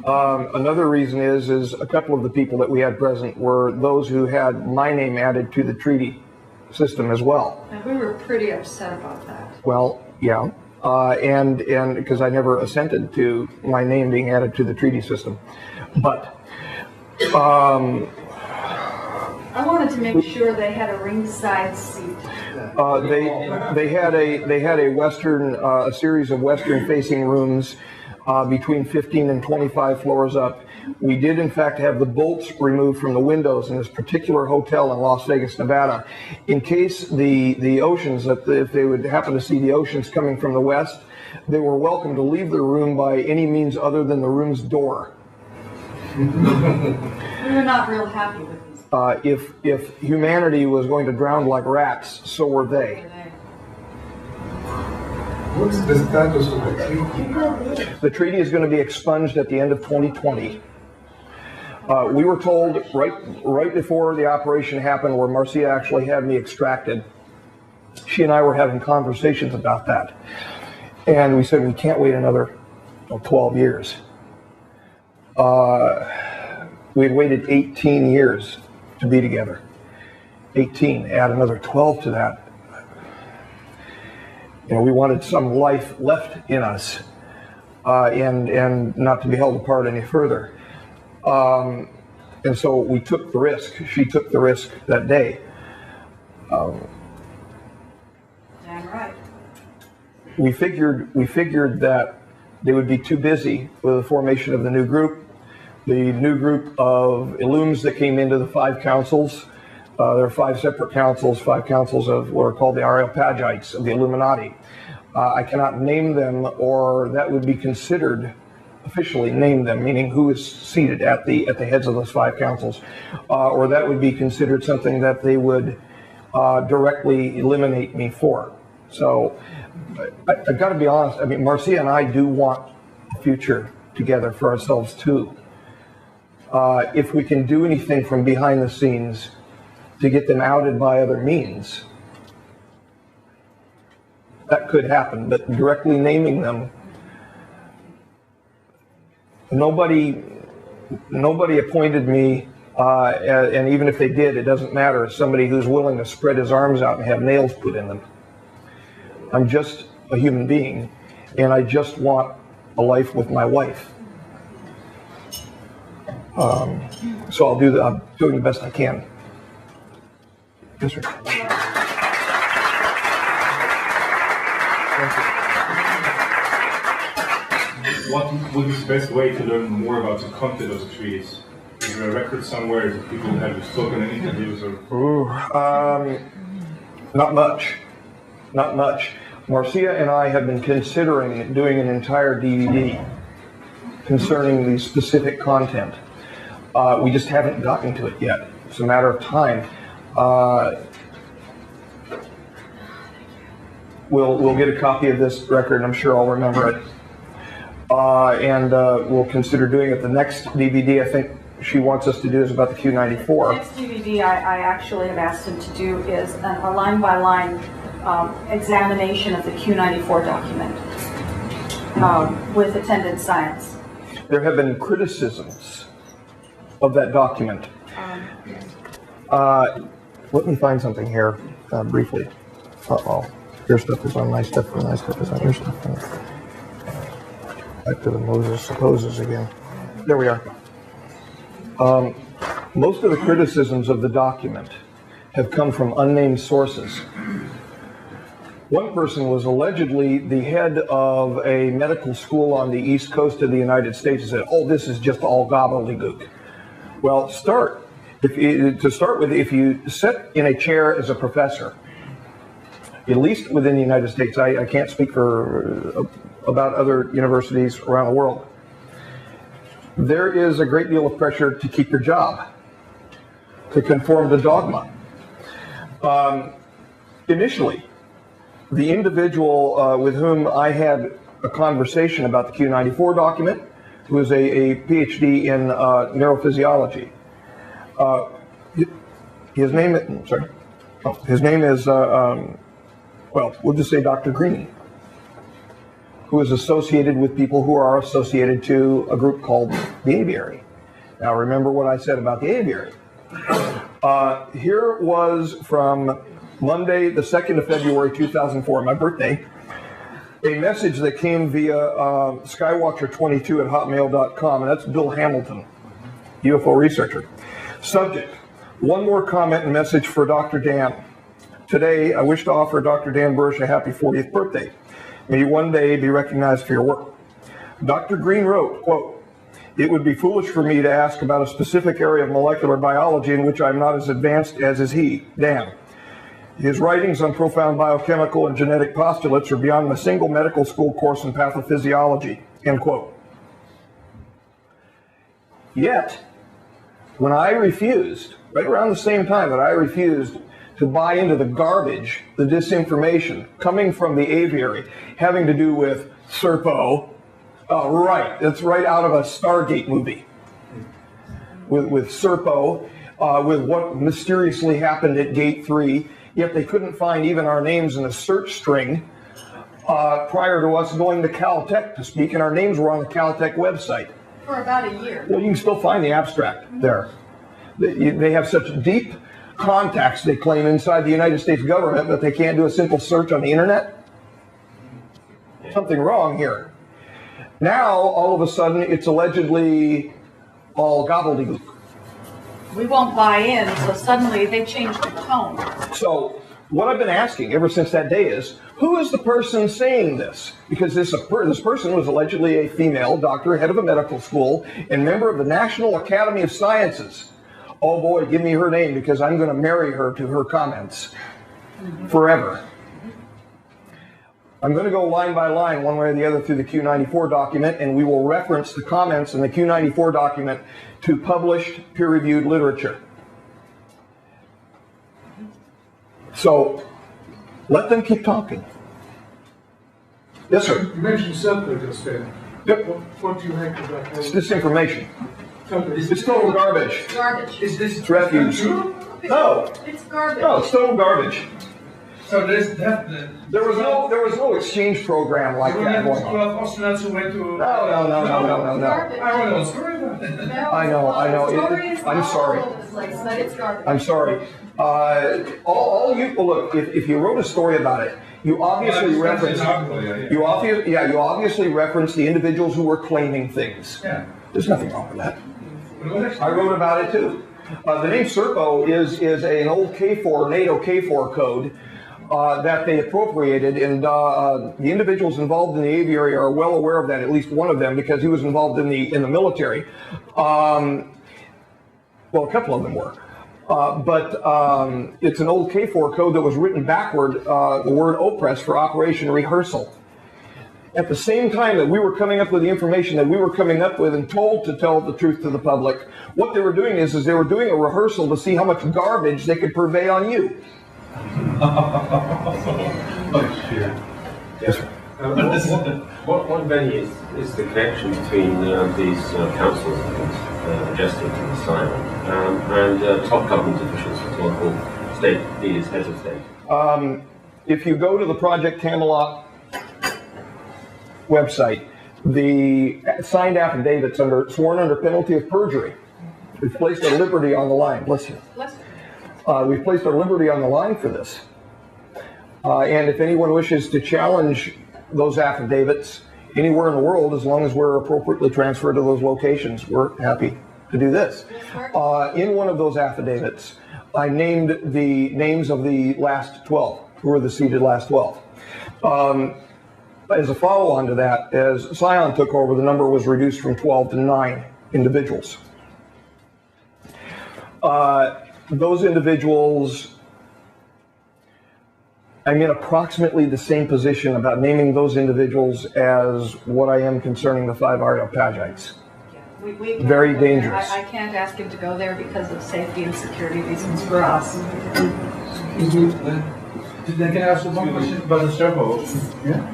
Another reason is a couple of the people that we had present were those who had my name added to the treaty system as well. And we were pretty upset about that. Well, yeah. And because I never assented to my name being added to the treaty system. But I wanted to make sure they had a ringside seat. They had a western a series of western facing rooms between 15 and 25 floors up. We did in fact have the bolts removed from the windows in this particular hotel in Las Vegas, Nevada, in case the oceans, if they would happen to see the oceans coming from the west, they were welcome to leave the room by any means other than the room's door. We were not real happy with these. If humanity was going to drown like rats, so were they. What's the status of the treaty? The treaty is going to be expunged at the end of 2020. We were told right before the operation happened, where Marcia actually had me extracted, she and I were having conversations about that. And we said, we can't wait another 12 years. We had waited 18 years to be together. 18, add another 12 to that. You know, we wanted some life left in us, and not to be held apart any further. And so we took the risk. She took the risk that day. Damn right. We figured that they would be too busy with the formation of the new group. The new group of Illums that came into the 5 councils. There are 5 separate councils, 5 councils of what are called the Areopagites of the Illuminati. I cannot name them, or that would be considered officially name them, meaning who is seated at the heads of those 5 councils, or that would be considered something that they would directly eliminate me for. So I've got to be honest. I mean, Marcia and I do want a future together for ourselves too. If we can do anything from behind the scenes to get them outed by other means, that could happen. But directly naming them, nobody appointed me, and even if they did, it doesn't matter. As somebody who's willing to spread his arms out and have nails put in them. I'm just a human being, and I just want a life with my wife. So I'm doing the best I can. Yes, sir. What would be the best way to learn more about the content of the treaties? Is there a record somewhere that people have spoken in interviews or? Not much. Not much. Marcia and I have been considering doing an entire DVD concerning the specific content. We just haven't gotten to it yet. It's a matter of time. We'll get a copy of this record, and I'm sure I'll remember it. And we'll consider doing it. The next DVD I think she wants us to do is about the Q94. The next DVD I actually have asked him to do is a line-by-line examination of the Q94 document with attended science. There have been criticisms of that document. Let me find something here briefly. Uh-oh. Your stuff is on my stuff, and my stuff is on your stuff. Back to the Moses supposes again. There we are. Most of the criticisms of the document have come from unnamed sources. One person was allegedly the head of a medical school on the east coast of the United States and said, oh, this is just all gobbledygook. Well, to start with, if you sit in a chair as a professor, at least within the United States, I can't speak about other universities around the world, there is a great deal of pressure to keep your job, to conform to dogma. Initially, the individual with whom I had a conversation about the Q94 document, who was a PhD in neurophysiology. His name is, well, we'll just say Dr. Greene, who is associated with people who are associated to a group called the Aviary. Now, remember what I said about the Aviary. Here was from Monday, the 2nd of February, 2004, my birthday, a message that came via skywatcher22@hotmail.com, and that's Bill Hamilton, UFO researcher. Subject, One more comment and message for Dr. Dan. Today, I wish to offer Dr. Dan Burisch a happy 40th birthday. May you one day be recognized for your work. Dr. Green wrote, quote, "It would be foolish for me to ask about a specific area of molecular biology in which I'm not as advanced as is he, Dan. His writings on profound biochemical and genetic postulates are beyond a single medical school course in pathophysiology," end quote. Yet, when I refused, right around the same time that I refused to buy into the garbage, the disinformation coming from the aviary, having to do with Serpo, right, that's right out of a Stargate movie, with Serpo, with what mysteriously happened at Gate 3, yet they couldn't find even our names in a search string prior to us going to Caltech to speak, and our names were on the Caltech website. For about a year. Well, you can still find the abstract there. They have such deep contacts, they claim, inside the United States government that they can't do a simple search on the internet. Something wrong here. Now, all of a sudden, it's allegedly all gobbledygook. We won't buy in, so suddenly they changed the tone. So, what I've been asking ever since that day is, who is the person saying this? Because this person was allegedly a female doctor, head of a medical school, and member of the National Academy of Sciences. Oh boy, give me her name, because I'm going to marry her to her comments forever. I'm going to go line by line, one way or the other, through the Q94 document, and we will reference the comments in the Q94 document to published peer-reviewed literature. So, let them keep talking. Yes, sir? You mentioned Serpo just then. Yep. What do you make of that? It's disinformation. It's total garbage. Garbage. Is this It's refuse. No. It's garbage. No, it's total garbage. So there's There was no exchange program like that going on. 12 astronauts who went to... No. I want to know a story about it. I know. I'm sorry. I'm sorry. All you look. If you wrote a story about it, you obviously referenced. You obviously referenced the individuals who were claiming things. Yeah. There's nothing wrong with that. I wrote about it too. The name Serpo is an old K4 NATO K4 code that they appropriated, and the individuals involved in the aviary are well aware of that. At least one of them, because he was involved in the military. Well, a couple of them were. But it's an old K4 code that was written backward, the word OPRESS for Operation Rehearsal. At the same time that we were coming up with the information that we were coming up with and told to tell the truth to the public, what they were doing is they were doing a rehearsal to see how much garbage they could purvey on you. Yes, sir. What really is the connection between these councils adjusting to the asylum and top government officials, local state leaders, heads of state? If you go to the Project Camelot website, the signed affidavits sworn under penalty of perjury. We've placed our liberty on the line. Bless you. We've placed our liberty on the line for this. And if anyone wishes to challenge those affidavits anywhere in the world, as long as we're appropriately transferred to those locations, we're happy to do this. In one of those affidavits, I named the names of the last 12, who were the seated last 12. As a follow-on to that, as Scion took over, the number was reduced from 12 to 9 individuals. Those individuals, I'm in approximately the same position about naming those individuals as what I am concerning the 5 Areopagites. Very dangerous. I can't ask him to go there because of safety and security reasons for us. Then can I ask one question about the Serpo? Yeah.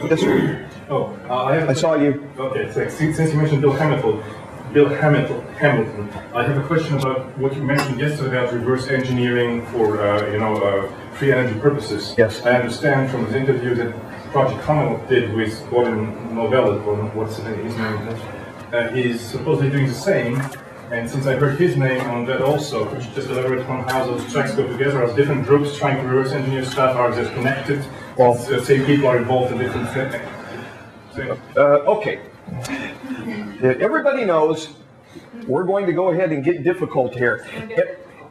Yes, sir. Oh, I saw you. Okay, thanks. Since you mentioned Bill Hamilton, I have a question about what you mentioned yesterday about reverse engineering for, free energy purposes. Yes. I understand from his interview that Project Camelot did with Gordon Novell, or what's his name? He's supposedly doing the same. And since I heard his name on that also, could you just elaborate on how those tracks go together? Are different groups trying to reverse engineer stuff? Are they connected? Well, same people are involved in different things. Okay. Everybody knows we're going to go ahead and get difficult here.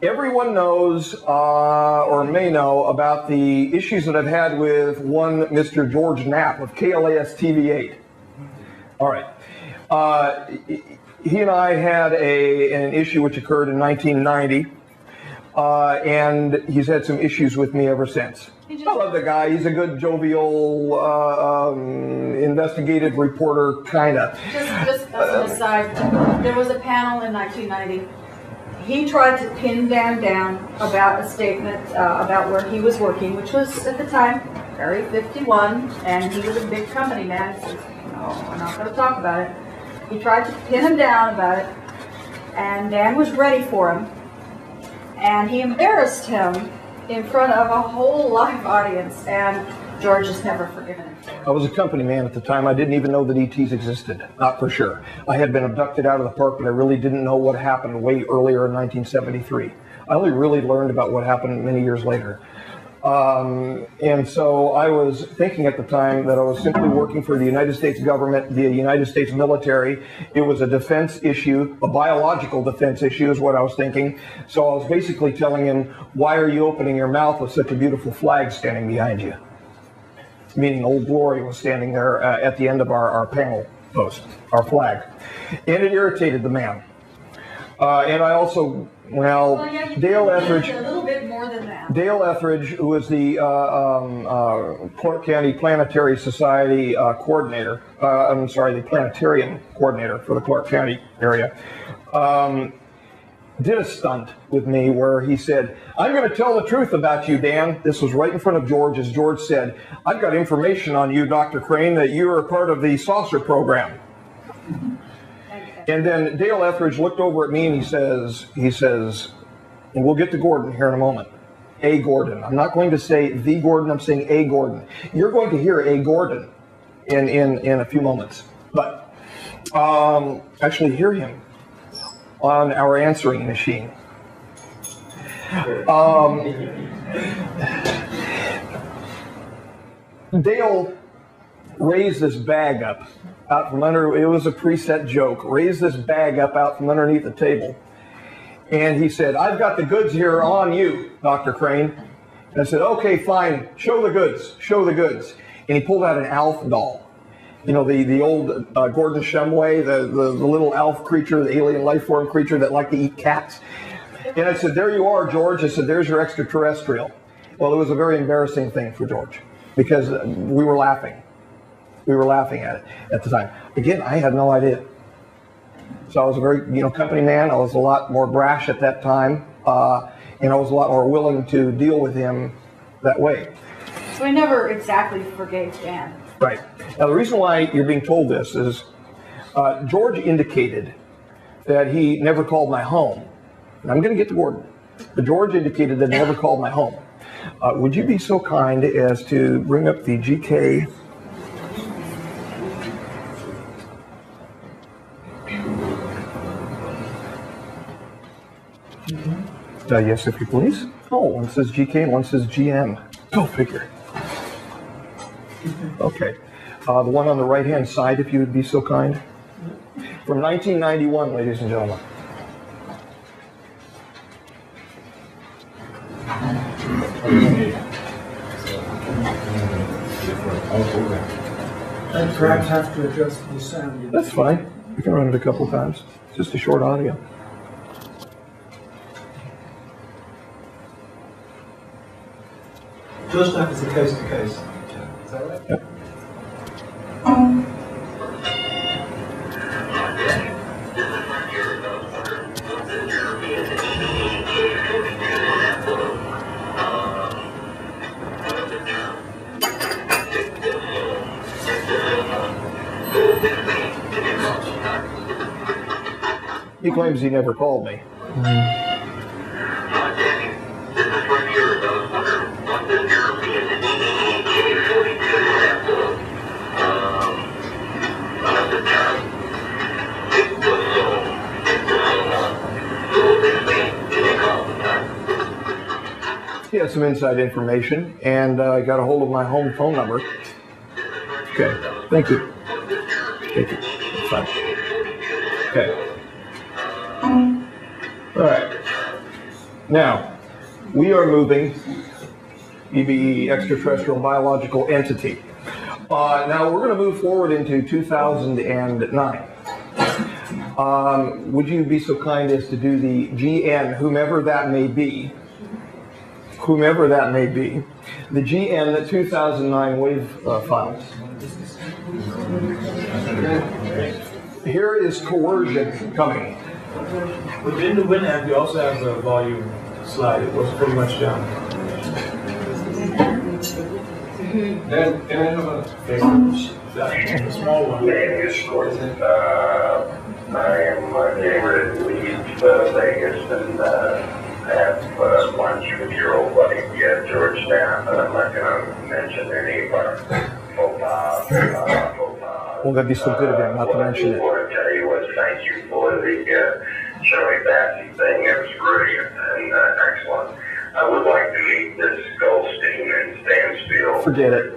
Everyone knows or may know about the issues that I've had with one Mr. George Knapp of KLAS TV8. All right. He and I had an issue which occurred in 1990, and he's had some issues with me ever since. I love the guy. He's a good, jovial, investigative reporter, kind of. Just as an aside, there was a panel in 1990. He tried to pin Dan down about a statement about where he was working, which was at the time Area 51, and he was a big company man. He says, no, I'm not going to talk about it. He tried to pin him down about it, and Dan was ready for him, and he embarrassed him in front of a whole live audience, and George has never forgiven him. I was a company man at the time. I didn't even know that ETs existed, not for sure. I had been abducted out of the park, but I really didn't know what happened way earlier in 1973. I only really learned about what happened many years later. And so I was thinking at the time that I was simply working for the United States government, the United States military. It was a defense issue, a biological defense issue is what I was thinking. So I was basically telling him, why are you opening your mouth with such a beautiful flag standing behind you? Meaning Old Glory was standing there at the end of our panel post, our flag. And it irritated the man. And I also, Dale Etheridge, a little bit more than that. Dale Etheridge, who was the Clark County Planetary Society coordinator, the planetarium coordinator for the Clark County area, did a stunt with me where he said, I'm going to tell the truth about you, Dan. This was right in front of George, as George said, I've got information on you, Dr. Crane, that you are a part of the saucer program. And then Dale Etheridge looked over at me and he says, and we'll get to Gordon here in a moment, A. Gordon. I'm not going to say the Gordon, I'm saying A. Gordon. You're going to hear A. Gordon in a few moments. But actually hear him on our answering machine. Dale raised this bag up out from under, it was a preset joke, raised this bag up out from underneath the table. And he said, I've got the goods here on you, Dr. Crane. And I said, okay, fine, show the goods, show the goods. And he pulled out an Alf doll. You know, the old Gordon Shumway, the little Alf creature, the alien life form creature that liked to eat cats. And I said, there you are, George. I said, there's your extraterrestrial. Well, it was a very embarrassing thing for George because we were laughing. We were laughing at it at the time. Again, I had no idea. So I was a very, company man. I was a lot more brash at that time. And I was a lot more willing to deal with him that way. So we never exactly forgave Dan. Right. Now, the reason why you're being told this is George indicated that he never called my home. And I'm going to get to Gordon. But George indicated that he never called my home. Would you be so kind as to bring up the GK? Yes, if you please. Oh, one says GK and one says GM. Go figure. Okay. The one on the right-hand side, if you would be so kind. From 1991, ladies and gentlemen. I'd perhaps have to adjust the sound. That's fine. We can run it a couple times. Just a short audio. Just like it's a case to case. Is that right? Yep. He claims he never called me. He had some inside information, and I got a hold of my home phone number. Okay, thank you. Thank you. That's fine. Okay. All right. Now, we are moving, EBE, extraterrestrial biological entity. Now, we're going to move forward into 2009. Would you be so kind as to do the GN, whomever that may be, the GN 2009 wave files. Here is coercion coming. Within the WinApp, we also have the volume slide. It was pretty much down. Then, can I have a small one? Name is Gordon. I am getting ready to leave Vegas and have lunch with your old buddy George Knapp, and I'm not going to mention any of our Well, that'd be so good of him not to mention it. What I want to tell you was thank you for the Shirley Bassey thing. It was brilliant and excellent. I would like to meet this Goldstein and Stansfield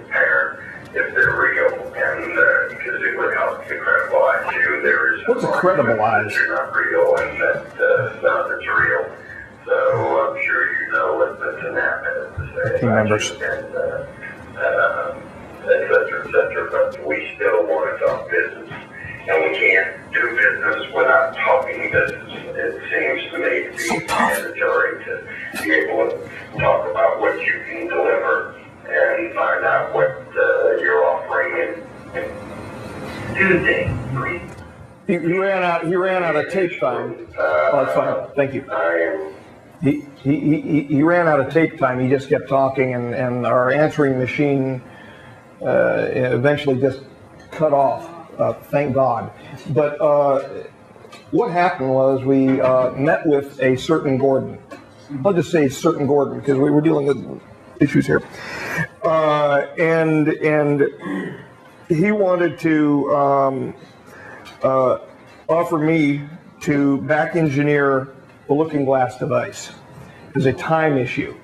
pair if they're real, and because it would help to credibilize you. There is what's a credibilize? You're not real, and that none of it's real. So I'm sure you know what the Knapp has to say. Team members. And, et cetera, but we still want to talk business. And we can't do business without talking business. It seems to me to be mandatory to be able to talk about what you can deliver and find out what you're offering and do things. He ran out of tape time. Oh, that's fine. Thank you. He ran out of tape time. He just kept talking, and our answering machine eventually just cut off. Thank God. But what happened was we met with a certain Gordon. I'll just say certain Gordon because we were dealing with issues here, and he wanted to offer me to back engineer the looking glass device. There's a time issue,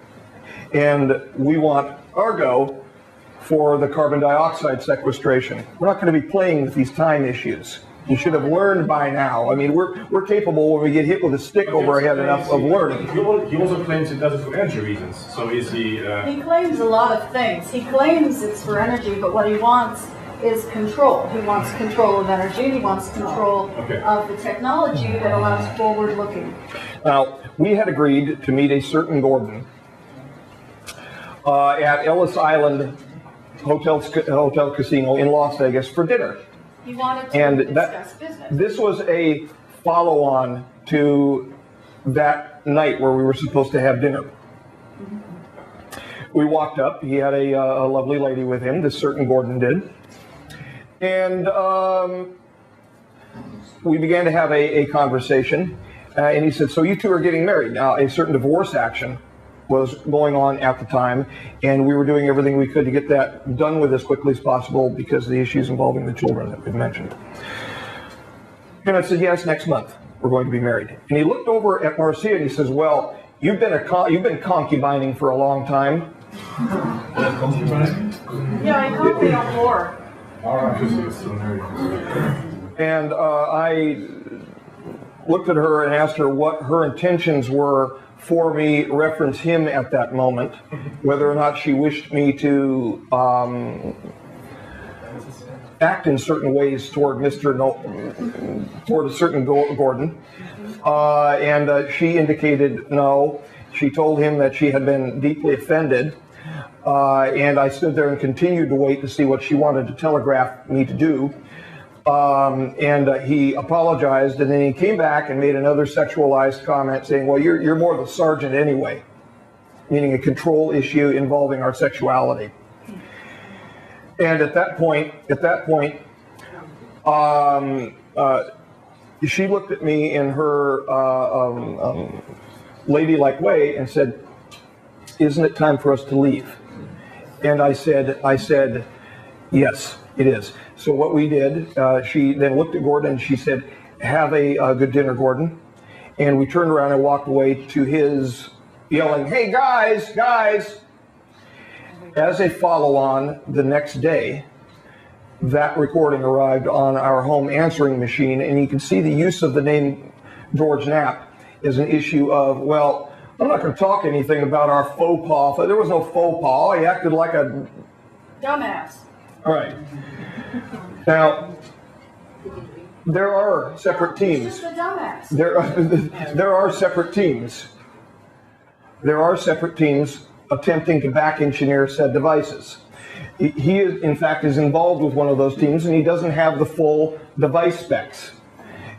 and we want Argo for the carbon dioxide sequestration. We're not going to be playing with these time issues. You should have learned by now. I mean, we're capable when we get hit with a stick over our head enough of learning. He also claims he does it for energy reasons. So is he? He claims a lot of things. He claims it's for energy, but what he wants is control. He wants control of energy. He wants control of the technology that allows forward looking. Now, we had agreed to meet a certain Gordon at Ellis Island Hotel Casino in Las Vegas for dinner. He wanted to discuss business. This was a follow-on to that night where we were supposed to have dinner. We walked up. He had a lovely lady with him. This certain Gordon did. And we began to have a conversation. And he said, so you two are getting married. Now, a certain divorce action was going on at the time, and we were doing everything we could to get that done with as quickly as possible because of the issues involving the children that we've mentioned. And I said, yes, next month we're going to be married. And he looked over at Marci and he says, well, you've been concubining for a long time. Yeah, he called me on war. And I looked at her and asked her what her intentions were for me, reference him at that moment, whether or not she wished me to act in certain ways toward toward a certain Gordon, and she indicated no. She told him that she had been deeply offended, and I stood there and continued to wait to see what she wanted to telegraph me to do. And he apologized, and then he came back and made another sexualized comment saying, well, you're more the sergeant anyway, meaning a control issue involving our sexuality. And at that point, she looked at me in her ladylike way and said, isn't it time for us to leave? And I said, yes, it is. So what we did, she then looked at Gordon and she said, have a good dinner, Gordon. And we turned around and walked away to his yelling, hey, guys. As a follow-on, the next day, that recording arrived on our home answering machine, and you can see the use of the name George Knapp is an issue of, well, I'm not going to talk anything about our faux pas. There was no faux pas. He acted like a Dumbass. All right. Now, there are separate teams. He's just a dumbass. There are separate teams. There are separate teams attempting to back engineer said devices. He in fact, is involved with one of those teams, and he doesn't have the full device specs.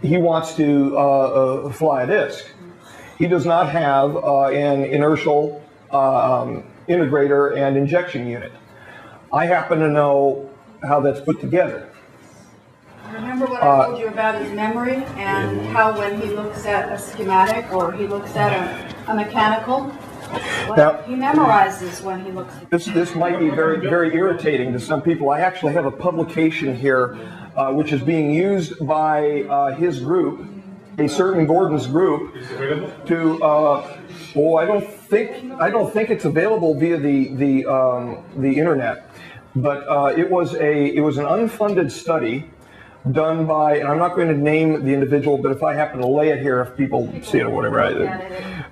He wants to fly a disk. He does not have an inertial integrator and injection unit. I happen to know how that's put together. Remember what I told you about his memory and how when he looks at a schematic or he looks at a mechanical, Now, he memorizes when he looks at this might be very, very irritating to some people. I actually have a publication here which is being used by his group, a certain Gordon's group, to I don't think it's available via the internet, but it was an unfunded study done by, and I'm not going to name the individual, but if I happen to lay it here, if people see it or whatever,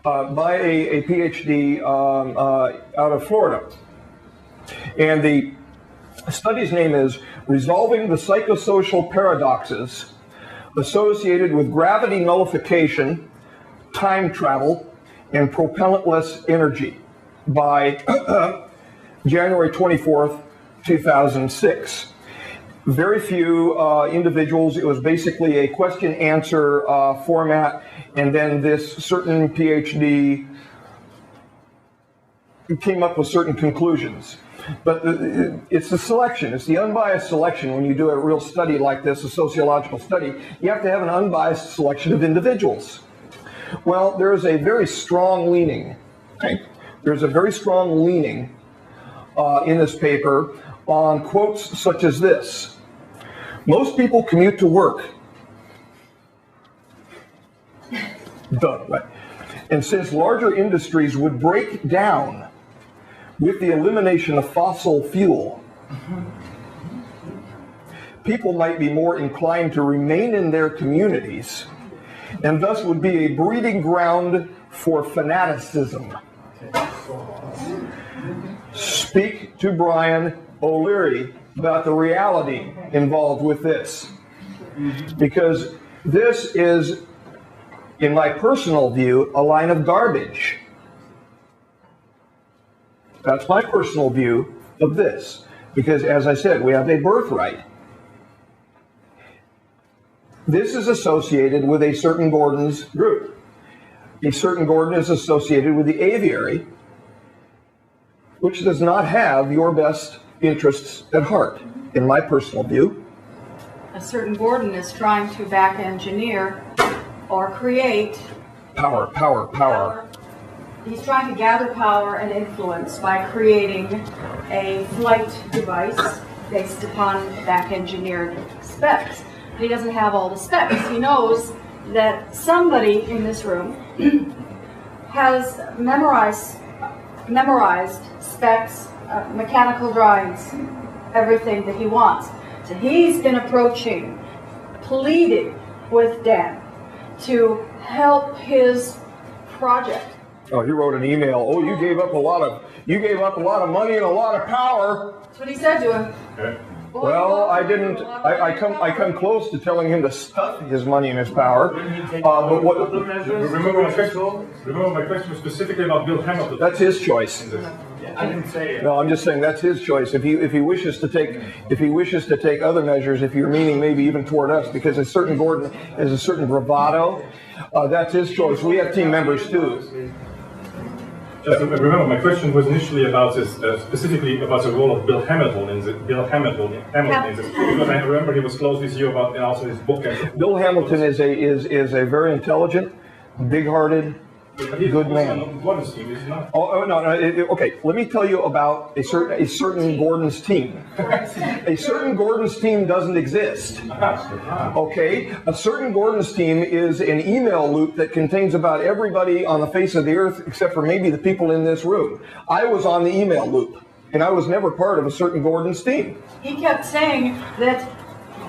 by a PhD out of Florida. And the study's name is Resolving the Psychosocial Paradoxes Associated with Gravity Nullification, Time Travel, and Propellantless Energy by January 24th, 2006. Very few individuals. It was basically a question-answer format, and then this certain PhD came up with certain conclusions. But it's the selection. It's the unbiased selection. When you do a real study like this, a sociological study, you have to have an unbiased selection of individuals. Well, there is a very strong leaning. Okay? There's a very strong leaning in this paper on quotes such as this. Most people commute to work. Duh, right? And since larger industries would break down with the elimination of fossil fuel, people might be more inclined to remain in their communities and thus would be a breeding ground for fanaticism. Speak to Brian O'Leary about the reality involved with this, because this is, in my personal view, a line of garbage. That's my personal view of this, because as I said, we have a birthright. This is associated with a certain Gordon's group. A certain Gordon is associated with the aviary, which does not have your best interests at heart, in my personal view. a certain Gordon is trying to back engineer or create Power. He's trying to gather power and influence by creating a flight device based upon back-engineered specs. But he doesn't have all the specs. He knows that somebody in this room has memorized specs, mechanical drawings, everything that he wants. So he's been pleading with Dan to help his project. Oh, he wrote an email. Oh, you gave up a lot of money and a lot of power. That's what he said to him. Okay. Well, I didn't. I come close to telling him to stuff his money and his power. But what? Remember my question was specifically about Bill Hamilton. That's his choice. I didn't say it. No, I'm just saying that's his choice. If he wishes to take other measures, if you're meaning maybe even toward us, because a certain Gordon has a certain bravado, that's his choice. We have team members too. Just remember, my question was initially about this, specifically about the role of Bill Hamilton in this, because I remember he was close with you about, and also his book. Bill Hamilton is a very intelligent, big-hearted, good man. Oh no. Okay, let me tell you about a certain Gordon's team. A certain Gordon's team doesn't exist. Okay, a certain Gordon's team is an email loop that contains about everybody on the face of the earth except for maybe the people in this room. I was on the email loop, and I was never part of a certain Gordon's team. He kept saying that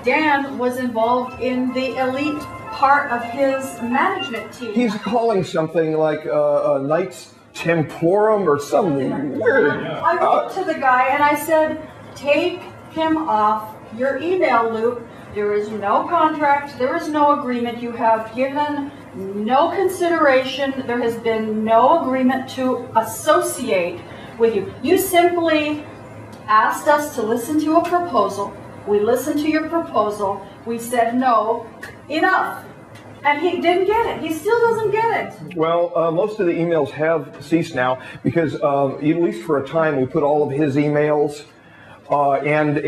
Dan was involved in the elite part of his management team. He's calling something like Knights Temporum or something weird. I wrote to the guy and I said, take him off your email loop. There is no contract, there is no agreement. You have given no consideration. There has been no agreement to associate with you. You simply asked us to listen to a proposal. We listened to your proposal. We said no, enough. And he didn't get it. He still doesn't get it. Well, most of the emails have ceased now because at least for a time we put all of his emails and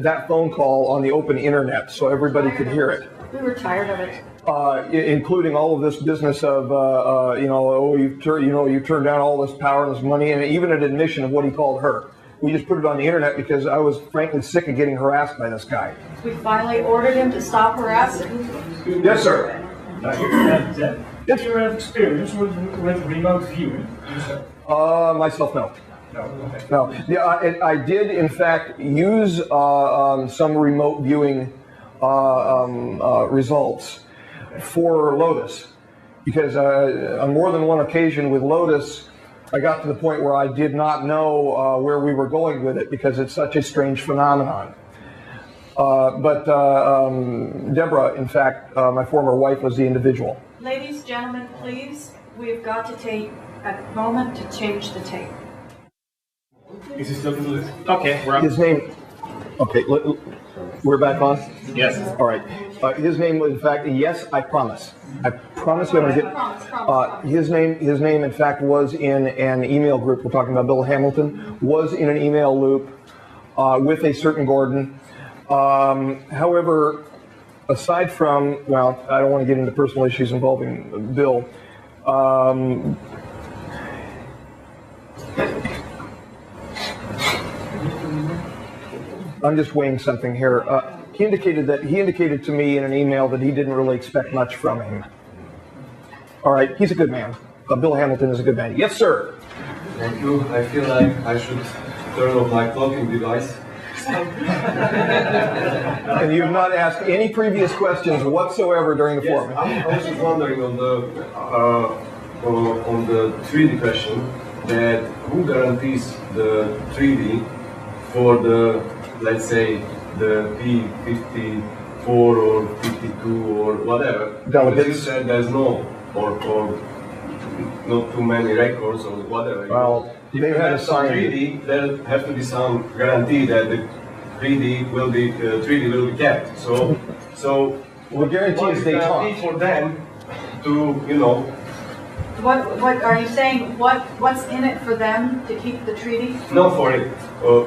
that phone call on the open internet so everybody could hear it. We were tired of it. Including all of this business of you turned down all this power and this money, and even an admission of what he called her. We just put it on the internet because I was frankly sick of getting harassed by this guy. We finally ordered him to stop harassing. Yes, sir. Did you have experience with remote viewing? Myself, no. No. Yeah, I did, in fact, use some remote viewing results for Lotus, because on more than one occasion with Lotus, I got to the point where I did not know where we were going with it because it's such a strange phenomenon. But Deborah, in fact, my former wife, was the individual. Ladies, gentlemen, please, we've got to take a moment to change the tape. Is he still good? Okay, we're up. His name. Okay, we're back on? Yes. All right. His name was, in fact, yes, I promise. I promise you I'm going to get. His name, in fact, was in an email group. We're talking about Bill Hamilton. Was in an email loop with a certain Gordon. However, aside from, well, I don't want to get into personal issues involving Bill. I'm just weighing something here. He indicated to me in an email that he didn't really expect much from him. All right, he's a good man. Bill Hamilton is a good man. Yes, sir. Thank you. I feel like I should turn off my clocking device. And you have not asked any previous questions whatsoever during the forum. I was just wondering on the 3D question, that who guarantees the 3D for the, let's say, the P54 or 52 or whatever? Delegates. Because you said there's no, or not too many records or whatever. Well, they had assigned 3D, there have to be some guarantee that the 3D will be kept. So the guarantee is they talk for them to, you know. What are you saying? What's in it for them to keep the treaty? No, for it.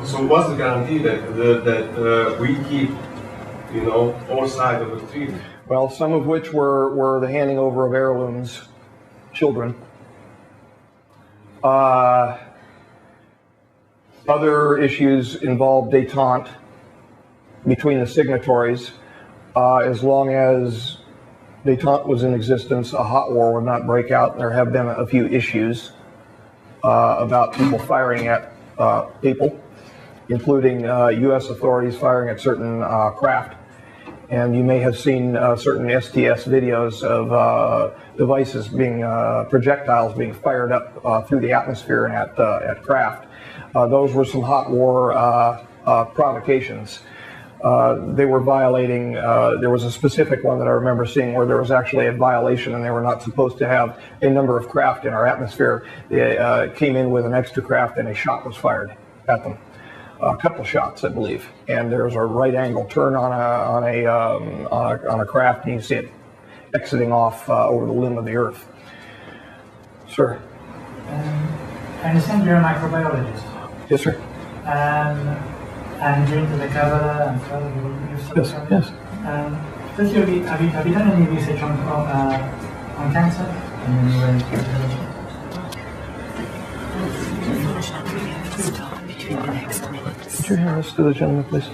So what's the guarantee that we keep, you know, our side of the treaty? Well, some of which were the handing over of heirlooms, children. Other issues involve détente between the signatories. As long as détente was in existence, a hot war would not break out. There have been a few issues about people firing at people, including U.S. authorities firing at certain craft. And you may have seen certain STS videos of devices being, projectiles being fired up through the atmosphere and at craft. Those were some hot war provocations. They were violating, there was a specific one that I remember seeing where there was actually a violation and they were not supposed to have a number of craft in our atmosphere. They came in with an extra craft and a shot was fired at them. A couple shots, I believe, and there was a right angle turn on a craft, and you see it exiting off over the limb of the earth. Sir. I understand you're a microbiologist. Yes, sir. And you're into the Kabbalah and further. Yes. Yes. Have you done any research on cancer? Could you hand this to the gentleman, please?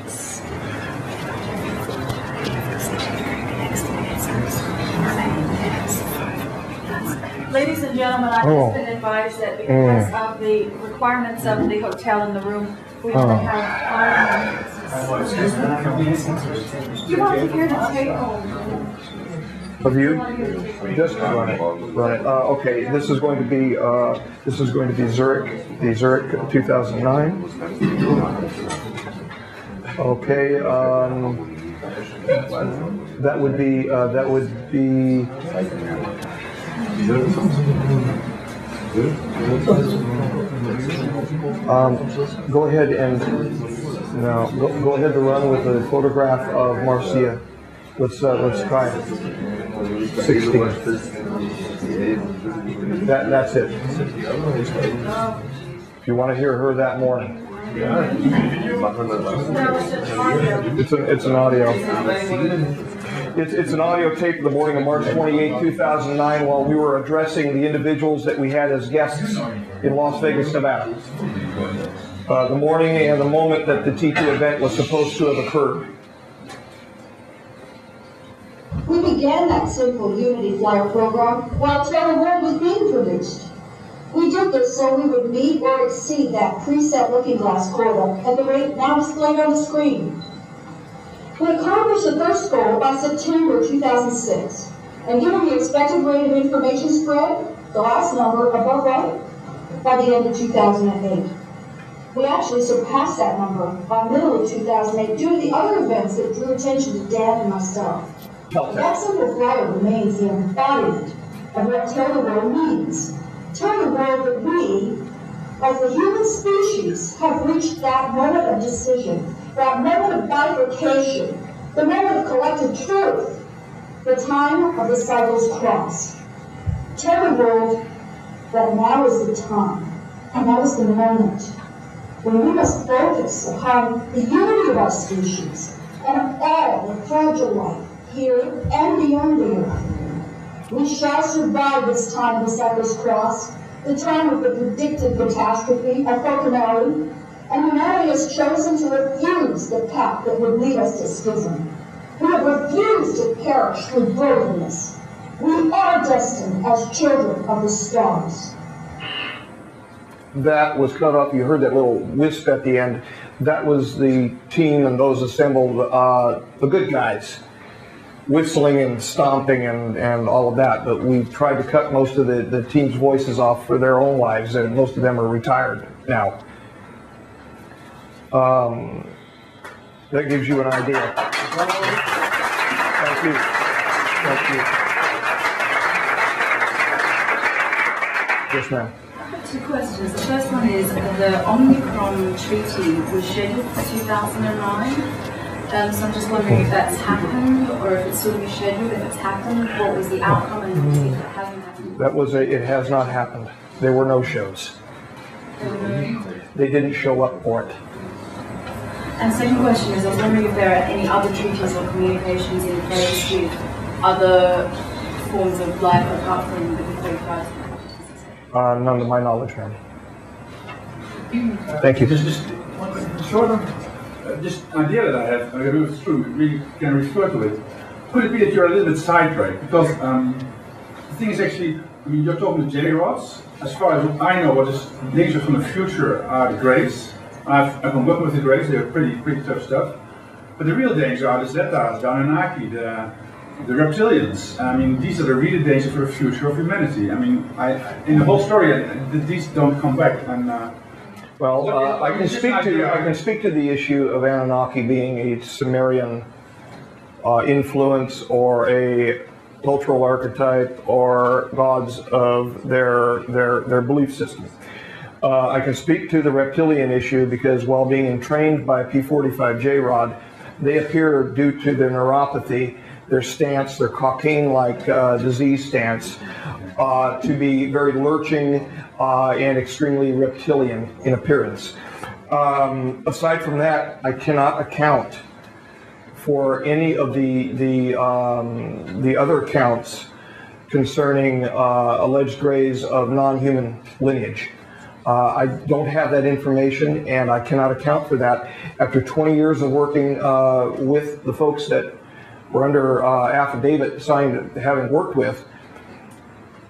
Ladies and gentlemen, I've just been advised that because of the requirements of the hotel in the room, we only have 5 minutes. You want to hear the tape? Of you? Just run it. Okay, this is going to be Zurich, the Zurich 2009. Okay, that would be go ahead and go ahead to run with the photograph of Marcia. Let's try it. 16. That's it. If you want to hear her that morning. It's an audio. It's an audio tape of the morning of March 28, 2009, while we were addressing the individuals that we had as guests in Las Vegas, Nevada. The morning and the moment that the T2 event was supposed to have occurred. We began that simple Unity Flyer program while Terra World was being produced. We did this so we would meet or exceed that preset looking glass quota at the rate now displayed on the screen. We accomplished the first goal by September 2006, and given the expected rate of information spread, the last number above right, by the end of 2008. We actually surpassed that number by middle of 2008 due to the other events that drew attention to Dan and myself. That simple flyer remains the embodiment of what Tell the World means. Tell the world that we, as the human species, have reached that moment of decision, that moment of bifurcation, the moment of collective truth, the time of the cycle's cross. Tell the world that now is the time, and now is the moment, when we must focus upon the unity of our species and all the fragile life here and beyond the earth. We shall survive this time of the cycle's cross, the time of the predicted catastrophe of Foconari, and humanity has chosen to refuse the path that would lead us to schism. We have refused to perish through brokenness. We are destined as children of the stars. That was cut off. You heard that little wisp at the end. That was the team and those assembled, the good guys, whistling and stomping and all of that. But we tried to cut most of the team's voices off for their own lives, and most of them are retired now. That gives you an idea. Thank you. Thank you. Yes, ma'am. Two questions. The first one is the Omicron treaty was scheduled for 2009. So I'm just wondering if that's happened or if it's still be scheduled. If it's happened, what was the outcome, and if it hasn't happened? It has not happened. There were no shows. They didn't show up for it. And second question is, I was wondering if there are any other treaties or communications in place with other forms of life apart from the B-35? None to my knowledge, ma'am. Thank you. Just short of this idea that I have, I go through, really can refer to it. Could it be that you're a little bit sidetracked? Because the thing is actually, I mean, you're talking to J-rods. As far as I know, what is danger from the future are the grays. I've been working with the grays, they're pretty tough stuff. But the real danger are the Zetas, the Anunnaki, the reptilians. I mean, these are the really danger for the future of humanity. I mean, in the whole story, these don't come back. And well, I can speak to the issue of Anunnaki being a Sumerian influence or a cultural archetype or gods of their belief system. I can speak to the reptilian issue because while being trained by a P-45 J-rod, they appear, due to their neuropathy, their stance, their cocaine-like disease stance, to be very lurching and extremely reptilian in appearance. Aside from that, I cannot account for any of the other accounts concerning alleged grays of non-human lineage. I don't have that information, and I cannot account for that. After 20 years of working with the folks that were under affidavit signed, having worked with,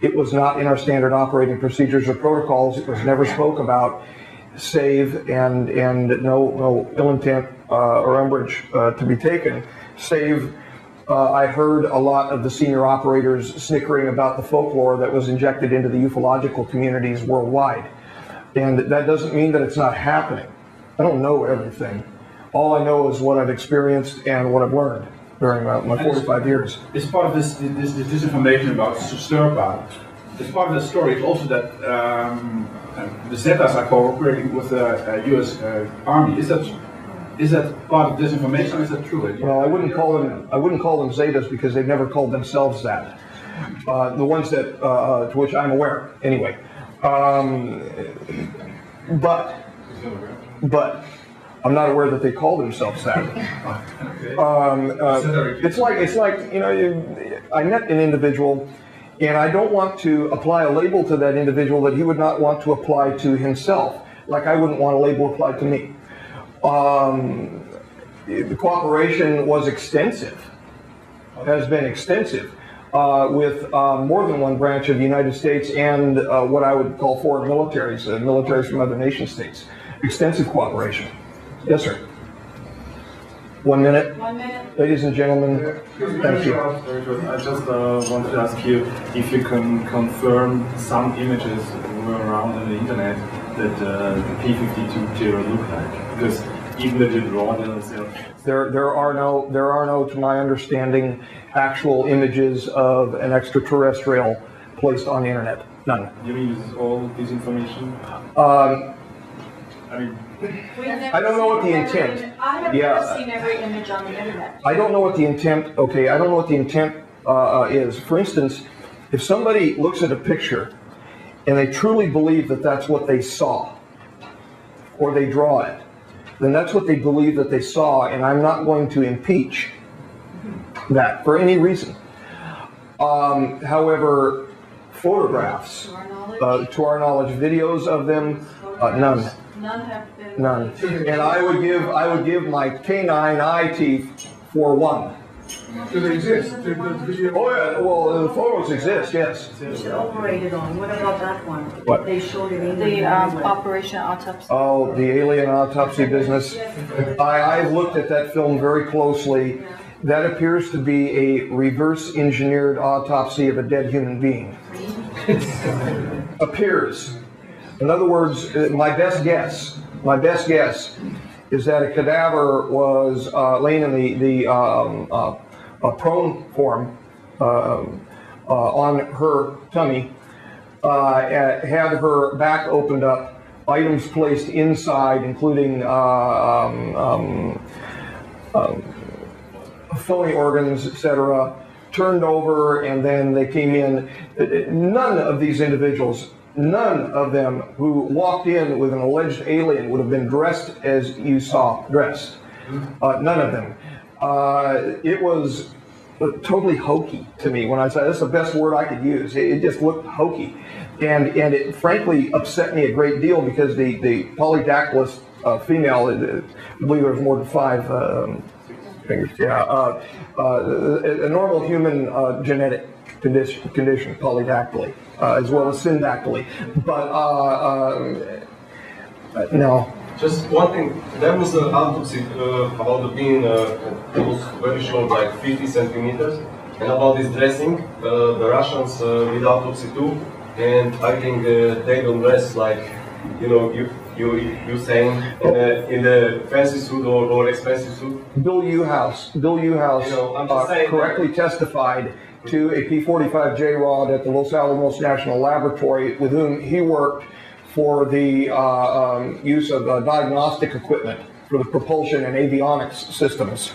it was not in our standard operating procedures or protocols. It was never spoke about, save, and no ill intent or umbrage to be taken, save I heard a lot of the senior operators snickering about the folklore that was injected into the ufological communities worldwide. And that doesn't mean that it's not happening. I don't know everything. All I know is what I've experienced and what I've learned during my 45 years. It's part of this disinformation about Sturpa. It's part of the story also that the Zetas are cooperating with the U.S. Army. Is that part of disinformation? Or is that true? Well, I wouldn't call them Zetas because they've never called themselves that. The ones that to which I'm aware, anyway. But I'm not aware that they call themselves that. It's like you know, I met an individual, and I don't want to apply a label to that individual that he would not want to apply to himself, like I wouldn't want a label applied to me. The cooperation was extensive, has been extensive, with more than one branch of the United States and what I would call foreign militaries, militaries from other nation states. Extensive cooperation. Yes, sir. 1 minute. 1 minute. Ladies and gentlemen, thank you. I just wanted to ask you if you can confirm some images were around on the internet that the P-52 look like, because even if you draw themselves. There are no, to my understanding, actual images of an extraterrestrial placed on the internet. None. You mean this is all disinformation? I mean, I don't know what the intent. I have never seen every image on the internet. I don't know what the intent. Okay, I don't know what the intent is. For instance, if somebody looks at a picture and they truly believe that that's what they saw, or they draw it, then that's what they believe that they saw, and I'm not going to impeach that for any reason. However, photographs, to our knowledge, videos of them, none. None have been. None. And I would give my canine eye teeth for one. Do they exist? Oh yeah, well the photos exist, yes. It's operated on. What about that one? What? They showed it in The Operation Autopsy. Oh, the alien autopsy business. I've looked at that film very closely. That appears to be a reverse engineered autopsy of a dead human being. Appears. In other words, my best guess is that a cadaver was laying in the prone form on her tummy, had her back opened up, items placed inside, including phony organs, etc., turned over, and then they came in. None of these individuals, none of them who walked in with an alleged alien would have been dressed as you saw dressed. None of them. It was totally hokey to me when I said, that's the best word I could use. It just looked hokey. And it frankly upset me a great deal because the polydactylous female, I believe there was more than 5 fingers. Yeah, a normal human genetic condition, polydactyly, as well as syndactyly. But no. Just one thing, there was an autopsy about the being it was very short, like 50 centimeters, and about this dressing, the Russians did autopsy too, and I think they don't dress like, you know, you saying in the fancy suit or expensive suit. Bill Uhouse, correctly testified to a P-45 J-Rod at the Los Alamos National Laboratory, with whom he worked for the use of diagnostic equipment for the propulsion and avionics systems.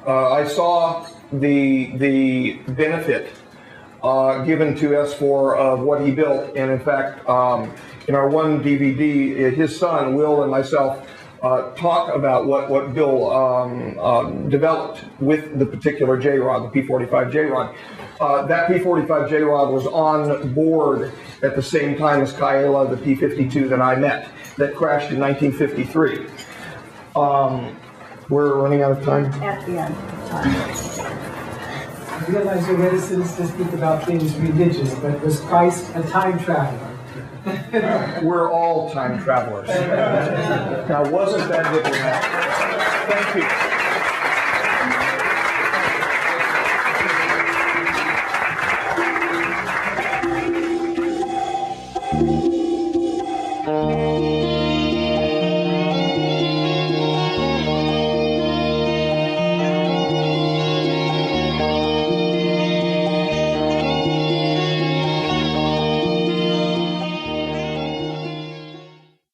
I saw the benefit given to S4 of what he built, and in fact, in our one DVD, his son, Will, and myself talk about what Bill developed with the particular J-Rod, the P-45 J-Rod. That P-45 J-Rod was on board at the same time as Kaela, the P-52 that I met, that crashed in 1953. We're running out of time. At the end of time. I realize you're reticent to speak about things religious, but was Christ a time traveler? We're all time travelers. Now, wasn't that diplomatic? Thank you. Thank you.